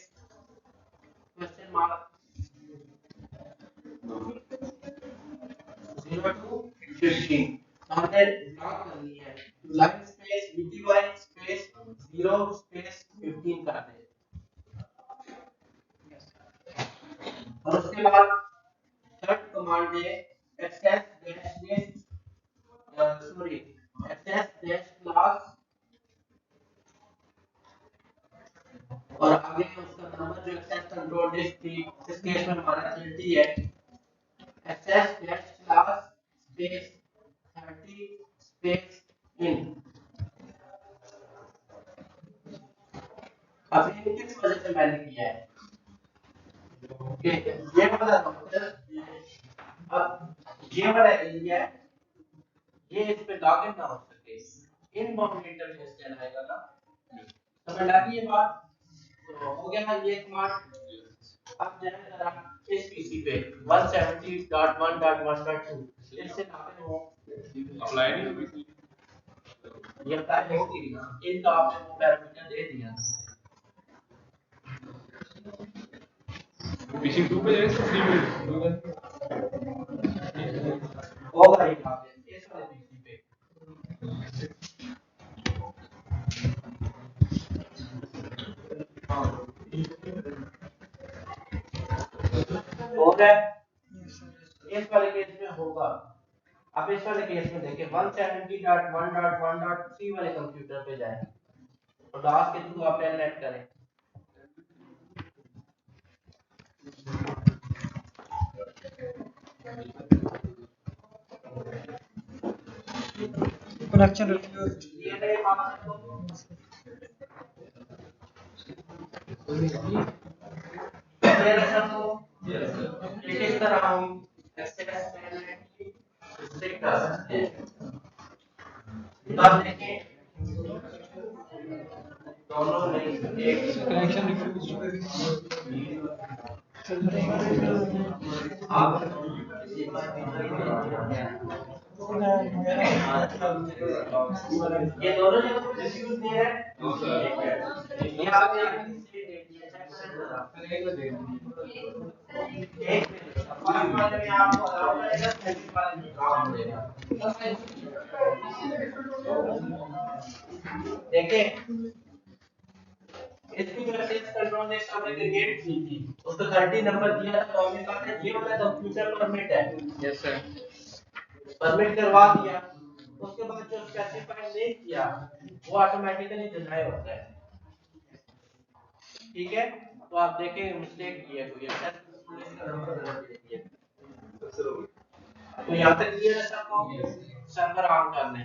question mark 0 to 15 हमने ब्लॉक करनी है, line space bty space 0 space 15 कर दे और उसके बाद थर्ड कमांड है access dash list sorry access dash class और आगे उसका नंबर जो एक्सेस कंट्रोल लिस्ट थी इस केस में हमारा 30 है, access dash class space 30 space in. अब ये किस वजह से मैंने किया है कि ये वाला राउटर अब ये वाला एरिया ये इस पे लॉगिन ना हो सके, इनबाउंड इंटरफेस कहलाएगा ना, समझ आ गई ये बात। तो हो गया ये कमांड। अब जाए जरा इस पीसी पे 170.1.1.2 इससे लॉगिन हो, अप्लाई नहीं हुई ये अप्लाई होगी ना, इनका आपने वो पैरामीटर दे दिया पीसी 2 पे जाए 3 मिनट होगा ये आपने इस वाले पीसी पे हो गया, इस वाले केस में होगा। अब इस वाले केस में देखिए 170.1.1.3 वाले कंप्यूटर पे जाए और लास्ट के थ्रू आप टेलनेट करें, कनेक्शन रिफ्यूज ये मेरे पास को क्लियर है सबको, किस तरह हम एक्सेस टेलनेट से कर सकते हैं। अब देखिए दोनों में एक कनेक्शन रिफ्यूज आप ये दोनों जगह पे डिस्ट्रीब्यूट नहीं है ये आप एक फर्स्ट वाले में आपको अलाउ करेगा सेकंड वाले में अलाउ करेगा देखिए इसकी जो एक्सेस कंट्रोल ने हमने क्रिएट की थी उसको 30 नंबर दिया था तो हमने कहा था ये वाला तो फ्यूचर परमिट है यस सर परमिट करवा दिया उसके बाद जो स्पेसिफाई नहीं किया वो ऑटोमेटिकली डिनाई होता है ठीक है तो आप देखें मिस्टेक की है कोई तो यहाँ तक क्लियर है सबको सर्वर ऑन करने